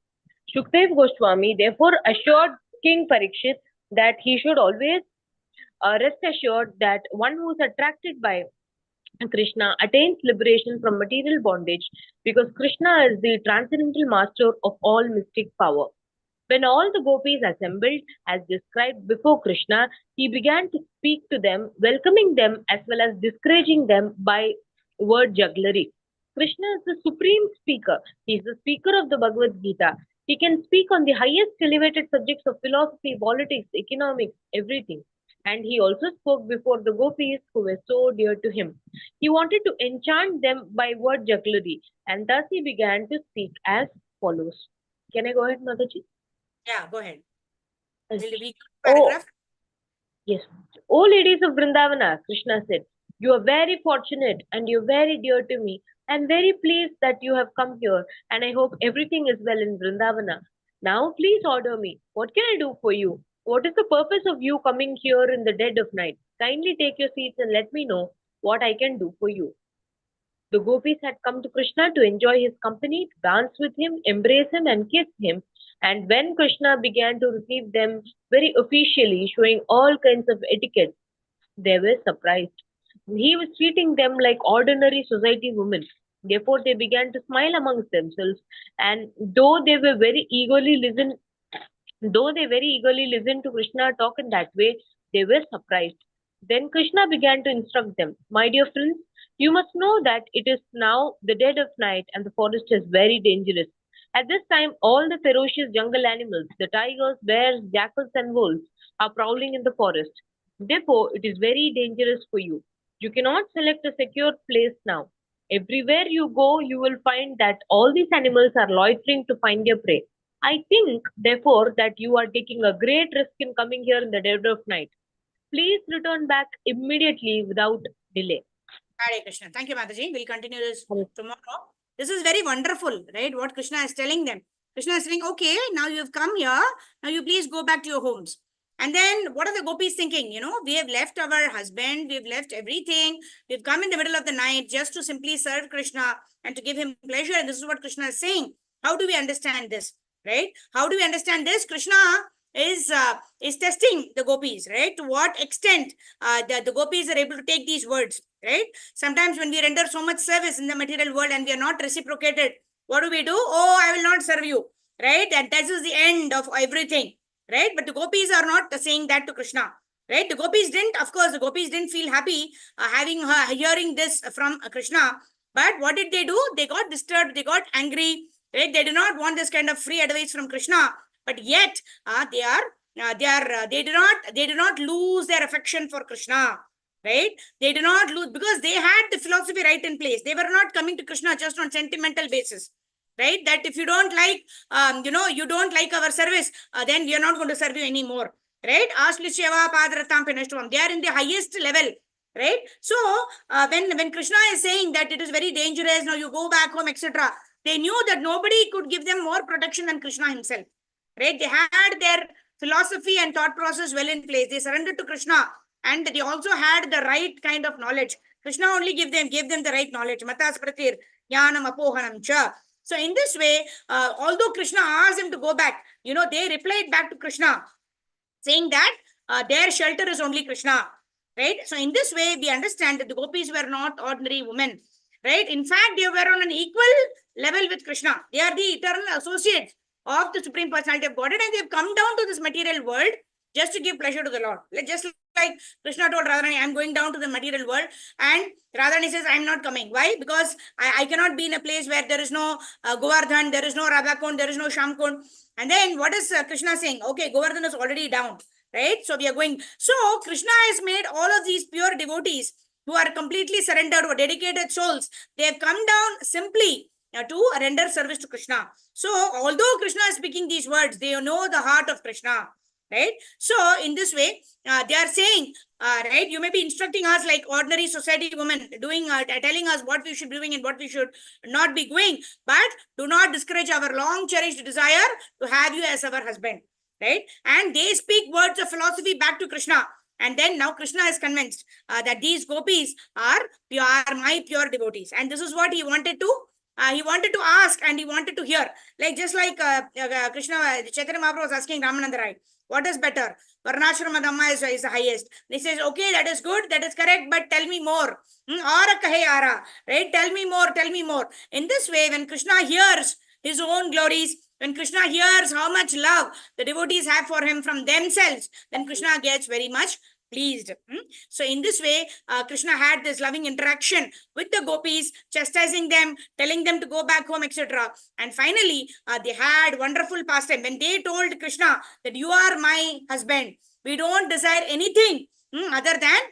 Shukdev Goswami therefore assured King Parikshit that he should always rest assured that one who is attracted by Krishna attains liberation from material bondage, because Krishna is the transcendental master of all mystic power. When all the gopis assembled, as described before Krishna, he began to speak to them, welcoming them as well as discouraging them by word jugglery. Krishna is the supreme speaker. He is the speaker of the Bhagavad Gita. He can speak on the highest elevated subjects of philosophy, politics, economics, everything. And he also spoke before the gopis who were so dear to him. He wanted to enchant them by word jugglery, and thus he began to speak as follows. Can I go ahead, Mataji? Yeah, go ahead. Yes. Will we paragraph? Yes. O ladies of Vrindavana, Krishna said, you are very fortunate and you are very dear to me. I am very pleased that you have come here, and I hope everything is well in Vrindavana. Now please order me. What can I do for you? What is the purpose of you coming here in the dead of night? Kindly take your seats and let me know what I can do for you. The gopis had come to Krishna to enjoy his company, to dance with him, embrace him, and kiss him. And when Krishna began to receive them very officially, showing all kinds of etiquette, they were surprised. He was treating them like ordinary society women. Therefore, they began to smile amongst themselves, and though they very eagerly listened to Krishna talk in that way, they were surprised. Then Krishna began to instruct them. My dear friends, You must know that it is now the dead of night and the forest is very dangerous. At this time, all the ferocious jungle animals, the tigers, bears, jackals, and wolves, are prowling in the forest. Therefore, it is very dangerous for you. You cannot select a secure place now. Everywhere you go, you will find that all these animals are loitering to find their prey. I think, therefore, that you are taking a great risk in coming here in the dead of night. Please return back immediately without delay. Hare Krishna. Thank you, Mataji. We'll continue this Hare. tomorrow. This is very wonderful, right? What Krishna is telling them. Krishna is saying, okay, now you've come here. Now you please go back to your homes. And then what are the gopis thinking? You know, we have left our husband, we've left everything. We've come in the middle of the night just to simply serve Krishna and to give him pleasure. And this is what Krishna is saying. How do we understand this, right? How do we understand this? Krishna is testing the gopis, right? To what extent the gopis are able to take these words, right? Sometimes when we render so much service in the material world and we are not reciprocated, what do? Oh, I will not serve you, right? And that is the end of everything, right? But the gopis are not saying that to Krishna, right? The gopis didn't, of course, the gopis didn't feel happy hearing this from Krishna. But what did they do? They got disturbed, they got angry, right? They do not want this kind of free advice from Krishna. But yet they do not lose their affection for Krishna, right? They do not lose, because they had the philosophy right in place. They were not coming to Krishna just on sentimental basis, right? That if you don't like, you don't like our service, then we are not going to serve you anymore, right? Ashlisyava padaratam pinashtavam. They are in the highest level, right? So when Krishna is saying that it is very dangerous, now you go back home, etc., they knew that nobody could give them more protection than Krishna himself, right? They had their philosophy and thought process well in place. They surrendered to Krishna, and they also had the right kind of knowledge. Krishna only gave them the right knowledge. Matas pratir jnanam apohanam cha. So in this way, although Krishna asked them to go back, they replied back to Krishna, saying that their shelter is only Krishna, right? So in this way, we understand that the gopis were not ordinary women, right? In fact, they were on an equal level with Krishna. They are the eternal associates of the Supreme Personality of Godhead, and they've come down to this material world just to give pleasure to the Lord. Just like Krishna told Radharani, I'm going down to the material world, and Radharani says, I'm not coming. Why? Because I cannot be in a place where there is no Govardhan, there is no Radhakund, there is no Shamkund. And then what is Krishna saying? Okay, Govardhan is already down, right? So we are going. So Krishna has made all of these pure devotees who are completely surrendered or dedicated souls. They have come down simply to render service to Krishna. So although Krishna is speaking these words, they know the heart of Krishna, right? So in this way, they are saying, right, you may be instructing us like ordinary society women, doing, telling us what we should be doing and what we should not be doing, but do not discourage our long cherished desire to have you as our husband, right? And they speak words of philosophy back to Krishna. And then now Krishna is convinced that these gopis are my pure devotees. And this is what he wanted to ask and he wanted to hear. Like just like Krishna, Chaitanya Mahaprabhu was asking Ramananda Rai, what is better? Varnashrama Dhamma is the highest. He says, okay, that is good, that is correct, but tell me more. Ara kahe ara, right? Tell me more, tell me more. In this way, when Krishna hears his own glories, when Krishna hears how much love the devotees have for him from themselves, then Krishna gets very much pleased. So in this way, Krishna had this loving interaction with the gopis, chastising them, telling them to go back home, etc. And finally, they had wonderful pastime. When they told Krishna that you are my husband, we don't desire anything other than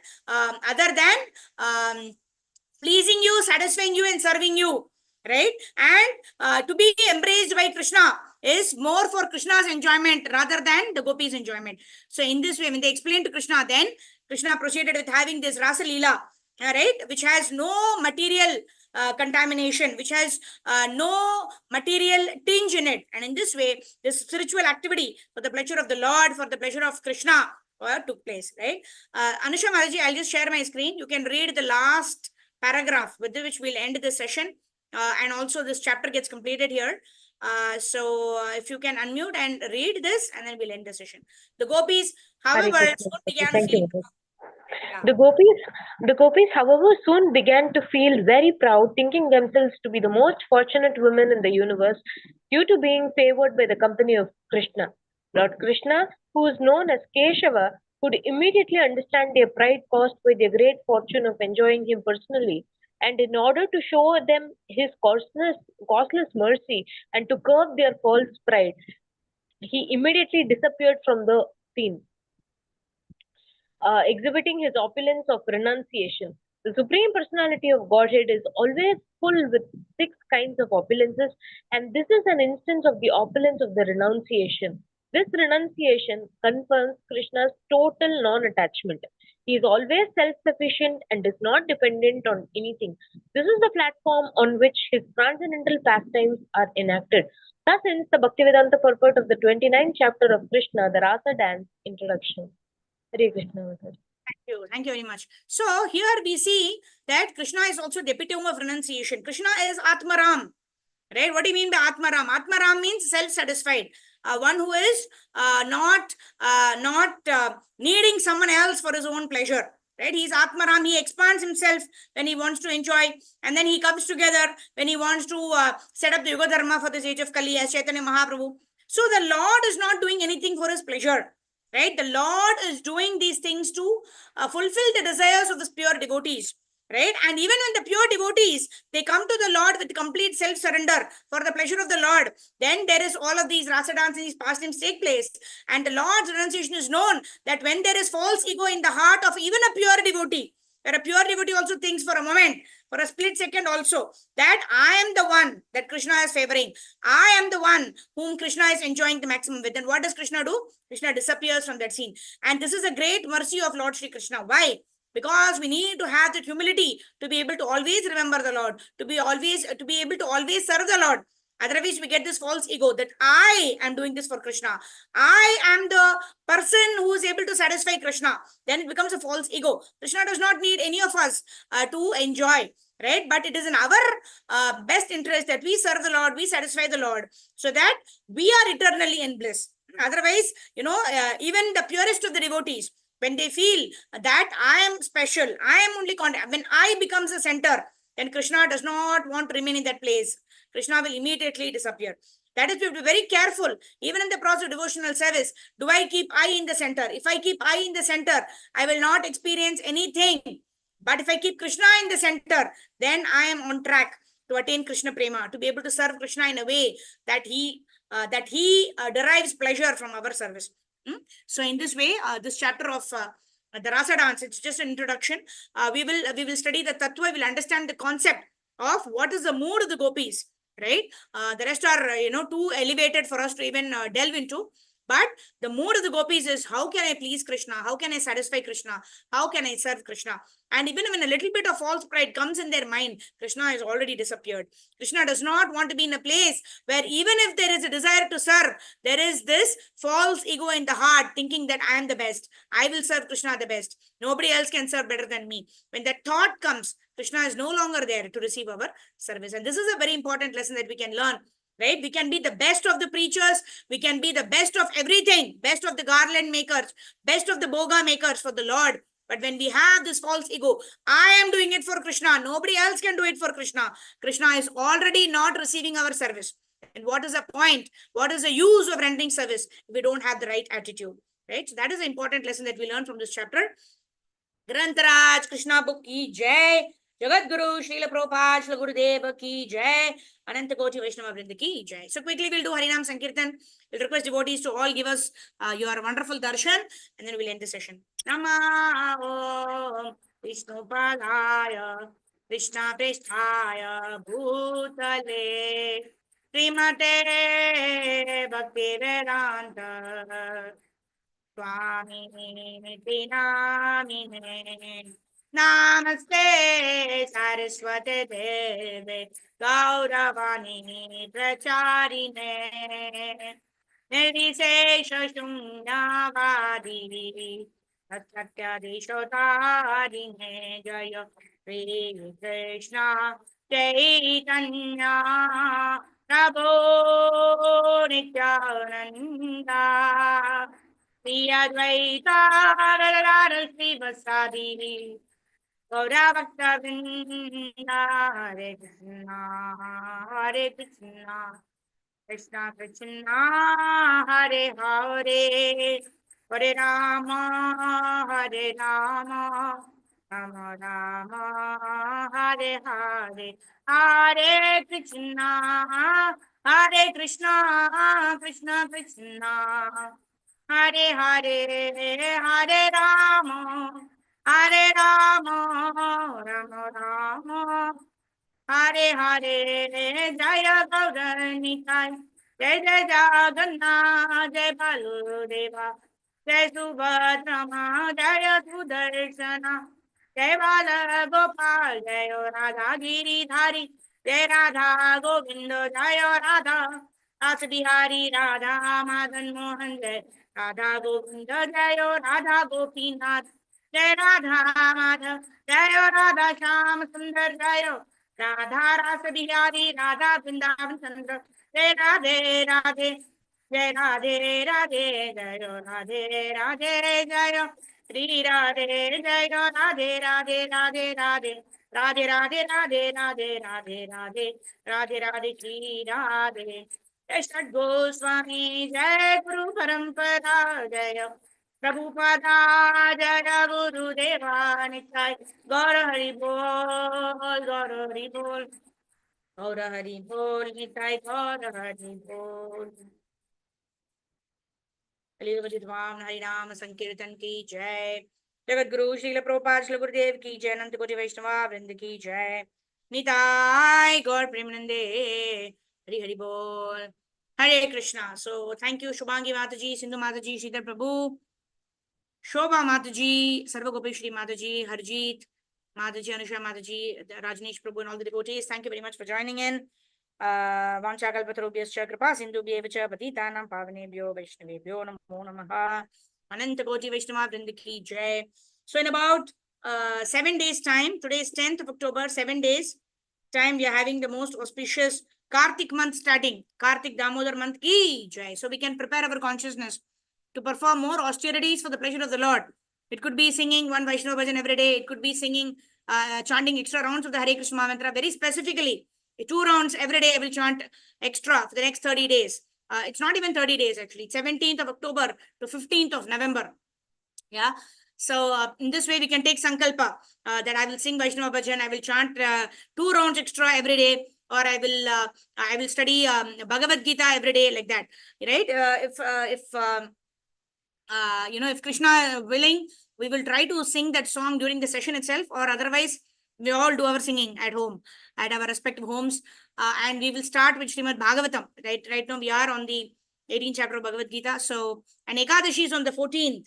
pleasing you, satisfying you, and serving you, right? And to be embraced by Krishna is more for Krishna's enjoyment rather than the gopis' enjoyment. So in this way, when they explained to Krishna, then Krishna proceeded with having this Rasa Leela, right, which has no material contamination, which has no material tinge in it. And in this way, this spiritual activity for the pleasure of the Lord, for the pleasure of Krishna, took place, right? Anusha Mataji, I'll just share my screen. You can read the last paragraph with which we'll end this session. And also this chapter gets completed here. So if you can unmute and read this, and then we'll end the session. The gopis, however, soon began to feel. The gopis, however, soon began to feel very proud, thinking themselves to be the most fortunate women in the universe due to being favored by the company of Krishna. Lord Krishna, who is known as Keshava, could immediately understand their pride caused by their great fortune of enjoying him personally, and in order to show them his causeless mercy and to curb their false pride, he immediately disappeared from the scene, exhibiting his opulence of renunciation. The Supreme Personality of Godhead is always full with six kinds of opulences, and this is an instance of the opulence of the renunciation. This renunciation confirms Krishna's total non attachment. He is always self sufficient and is not dependent on anything. This is the platform on which his transcendental pastimes are enacted. Thus ends the Bhaktivedanta purport of the 29th chapter of Krishna, the Rasa Dance Introduction. Hare Krishna. Maharaj. Thank you very much. So here we see that Krishna is also the epitome of renunciation. Krishna is Atmaram. Right? What do you mean by Atmaram? Atmaram means self-satisfied. One who is not needing someone else for his own pleasure. Right? He's Atmaram. He expands himself when he wants to enjoy, and then he comes together when he wants to set up the Yuga Dharma for this age of Kali as Chaitanya Mahaprabhu. So the Lord is not doing anything for his pleasure. Right? The Lord is doing these things to fulfill the desires of the pure devotees. Right? And even when the pure devotees, they come to the Lord with complete self-surrender for the pleasure of the Lord, then there is all of these rasa dance and these pastimes take place. And the Lord's renunciation is known that when there is false ego in the heart of even a pure devotee, where a pure devotee also thinks for a moment, for a split second also, that I am the one that Krishna is favoring. I am the one whom Krishna is enjoying the maximum with. And what does Krishna do? Krishna disappears from that scene. And this is a great mercy of Lord Shri Krishna. Why? Because we need to have that humility to be able to always remember the Lord, to be able to always serve the Lord. Otherwise, we get this false ego that I am doing this for Krishna. I am the person who is able to satisfy Krishna. Then it becomes a false ego. Krishna does not need any of us to enjoy, right? But it is in our best interest that we serve the Lord, we satisfy the Lord, so that we are eternally in bliss. Otherwise, even the purest of the devotees, when they feel that I am special, I am only content, when I becomes the center, then Krishna does not want to remain in that place. Krishna will immediately disappear. That is, we have to be very careful. Even in the process of devotional service, do I keep I in the center? If I keep I in the center, I will not experience anything. But if I keep Krishna in the center, then I am on track to attain Krishna Prema, to be able to serve Krishna in a way that he derives pleasure from our service. So in this way, this chapter of the Rasa dance, it's just an introduction. We will study the tattva. We'll understand the concept of what is the mood of the gopis. Right? The rest are too elevated for us to even delve into. But the mood of the gopis is, how can I please Krishna? How can I satisfy Krishna? How can I serve Krishna? And even when a little bit of false pride comes in their mind, Krishna has already disappeared. Krishna does not want to be in a place where even if there is a desire to serve, there is this false ego in the heart thinking that I am the best. I will serve Krishna the best. Nobody else can serve better than me. When that thought comes, Krishna is no longer there to receive our service. And this is a very important lesson that we can learn. Right? We can be the best of the preachers. We can be the best of everything. Best of the garland makers. Best of the boga makers for the Lord. But when we have this false ego, I am doing it for Krishna. Nobody else can do it for Krishna. Krishna is already not receiving our service. And what is the point? What is the use of rendering service if we don't have the right attitude? Right? So that is an important lesson that we learn from this chapter. Grantaraj Krishna book ki jai. Jagat Guru Srila Prabhupada Srila Gurudev ki jai. Ananta Koti Vaishnava Vrinda ki jai. So quickly we'll do Harinam Sankirtan. We'll request devotees to all give us your wonderful darshan, and then we'll end the session. Nama Om Vishnu Padaya Krishna Prestaya Bhutale Srimate Bhakti Vedanta Swami Niti Namine Namaste Saraswate Deve Gauravani Pracharine Nirvisesha Shunyavadi Satyadishotarine Jaya Shri Krishna Chaitanya Prabhu Nityananda Shri Advaita Gadadhara Srivasadi Gaura Bhakta Vrinda Hare Krishna Krishna Krishna Hare Hare Hare Rama Rama Rama, Hare Hare, Hare Krishna, Hare Krishna, Krishna Krishna, Hare Hare, Hare Rama, Hare Rama, Rama Rama, Hare Hare, Jaya Gauranitai, Jai Jai Jagannath, Jai Baludeva, Jai Subhadrama, Jaya Sudarshana, Jai Bala Gopal, Jai Radha Giridhari, Jai Radha Govinda, Jai Radha, Ras Bihari, Radha Madan Mohan, Jai Radha Govinda, Jai Radha Gopinath, Jai Radha Madhav, Jai Radha Sham Sundar, Jai Radha Rasa Bihari, Radha Vrindavan Chandra, Jai Radhe Radhe, Jai Radhe Radhe, Jai Radhe Radhe, Jai Sri Radhe, Jai Radhe Radhe, Radhe Radhe, Radhe Radhe Radhe, Radhe Radhe Radhe, Radhe Radhe Sri Radhe. Jai Shat Goswami, Jai Guru Parampara, Jai Prabhupada, Jaya Gurudeva Nitai, Gaur Hari Bol, Gaur Hari Bol, Gaur Hari Bol, Nitai, Gaur Hari Bol. Vidram Hari Ram Sankirtan ki Jai. Jagat Guru Srila Prabhupada Srila Gurudev ki Jai. Ananta Koti Vaishnava Vrinda ki Jai. Nitai Gaur Premanande, Hari Hari Bol. Hare Krishna. So thank you Shubhangi Mataji, Sindhu Mataji, Shridhar Prabhu, Shobha Mataji, Sarva Gopeshri Mataji, Harjeet Mataji, Anusha Mataji, Rajneesh Prabhu, and all the devotees. Thank you very much for joining in. Vanchakalpatarubhyascha kripa sindhubhyevacha patitanam pavanebhyo vaishnavebhyo namo namaha. Ananta Koti Vaishnava Vrinda ki Jai. So in about 7 days time, today is 10th of October, 7 days time, we are having the most auspicious Kartik month starting. Kartik Damodar month ki Jai. So we can prepare our consciousness to perform more austerities for the pleasure of the Lord. It could be singing one Vaishnava bhajan every day. It could be singing, chanting extra rounds of the Hare Krishna Mahamantra. Very specifically, 2 rounds every day I will chant extra for the next 30 days. It's not even 30 days actually. 17th of October to 15th of November. Yeah. So in this way we can take sankalpa that I will sing Vaishnava bhajan. I will chant 2 rounds extra every day, or I will study Bhagavad Gita every day, like that, right? If Krishna willing, we will try to sing that song during the session itself, or otherwise we all do our singing at home, at our respective homes, and we will start with Srimad Bhagavatam. Right now we are on the 18th chapter of Bhagavad Gita. So, and Ekadashi is on the 14th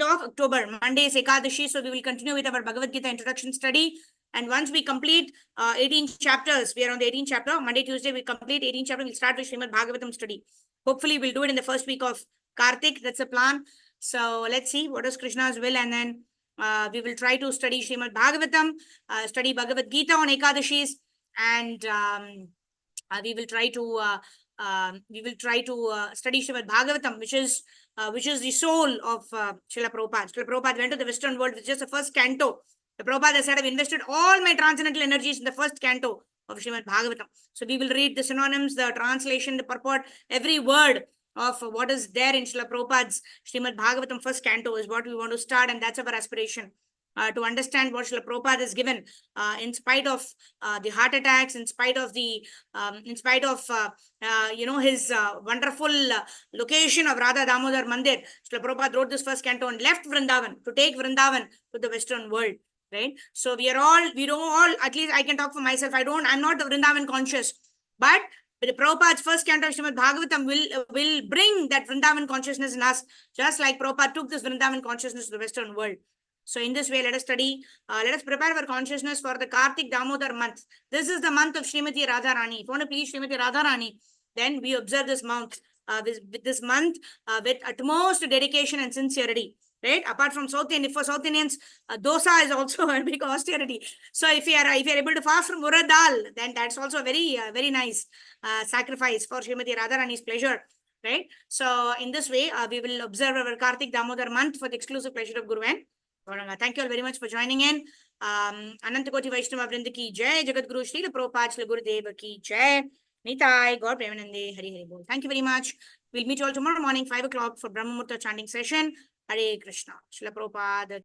of October. Monday is Ekadashi, so we will continue with our Bhagavad Gita introduction study. And once we complete 18 chapters, we are on the 18th chapter. Monday, Tuesday, we complete 18 chapter. We'll start with Srimad Bhagavatam study. Hopefully, we'll do it in the first week of Kartik. That's the plan. So let's see what is Krishna's will, and then we will try to study Srimad Bhagavatam, study Bhagavad Gita on Ekadashis, and we will try to study Srimad Bhagavatam, which is the soul of Srila Prabhupada. Srila Prabhupada went to the Western world with just the first canto. The Prabhupada said, I've invested all my transcendental energies in the first canto of Srimad Bhagavatam. So we will read the synonyms, the translation, the purport, every word of what is there in Srila Prabhupada's Srimad Bhagavatam first canto is what we want to start, and that's our aspiration. To understand what Srila Prabhupada has given, in spite of the heart attacks, in spite of his wonderful location of Radha Damodar Mandir. Srila Prabhupada wrote this first canto and left Vrindavan to take Vrindavan to the Western world. Right? So we don't all, at least I can talk for myself. I'm not Vrindavan conscious, but the Prabhupada's first canto of Srimad Bhagavatam will bring that Vrindavan consciousness in us, just like Prabhupada took this Vrindavan consciousness to the Western world. So in this way, let us study, let us prepare our consciousness for the Kartik Damodar month. This is the month of Srimati Radharani. If you want to please Srimati Radharani, then we observe this month, with utmost dedication and sincerity. Right? Apart from South Indian, for South Indians, dosa is also a big austerity. So if you are able to fast from urad dal, then that's also a very very nice sacrifice for Srimati Radharani's pleasure. Right? So in this way, we will observe our Kartik Damodar month for the exclusive pleasure of Guru and Gauranga. Thank you all very much for joining in. Ananta Koti Vaishnava Vrinda ki Jai. Jagat Guru Srila Prabhupada Srila Gurudeva ki Jai. Nitai Gaur Premanande, Hari Hari Bol. Thank you very much. We'll meet you all tomorrow morning, 5 o'clock for Brahma Murta chanting session. Hare Krishna. Srila Prabhupada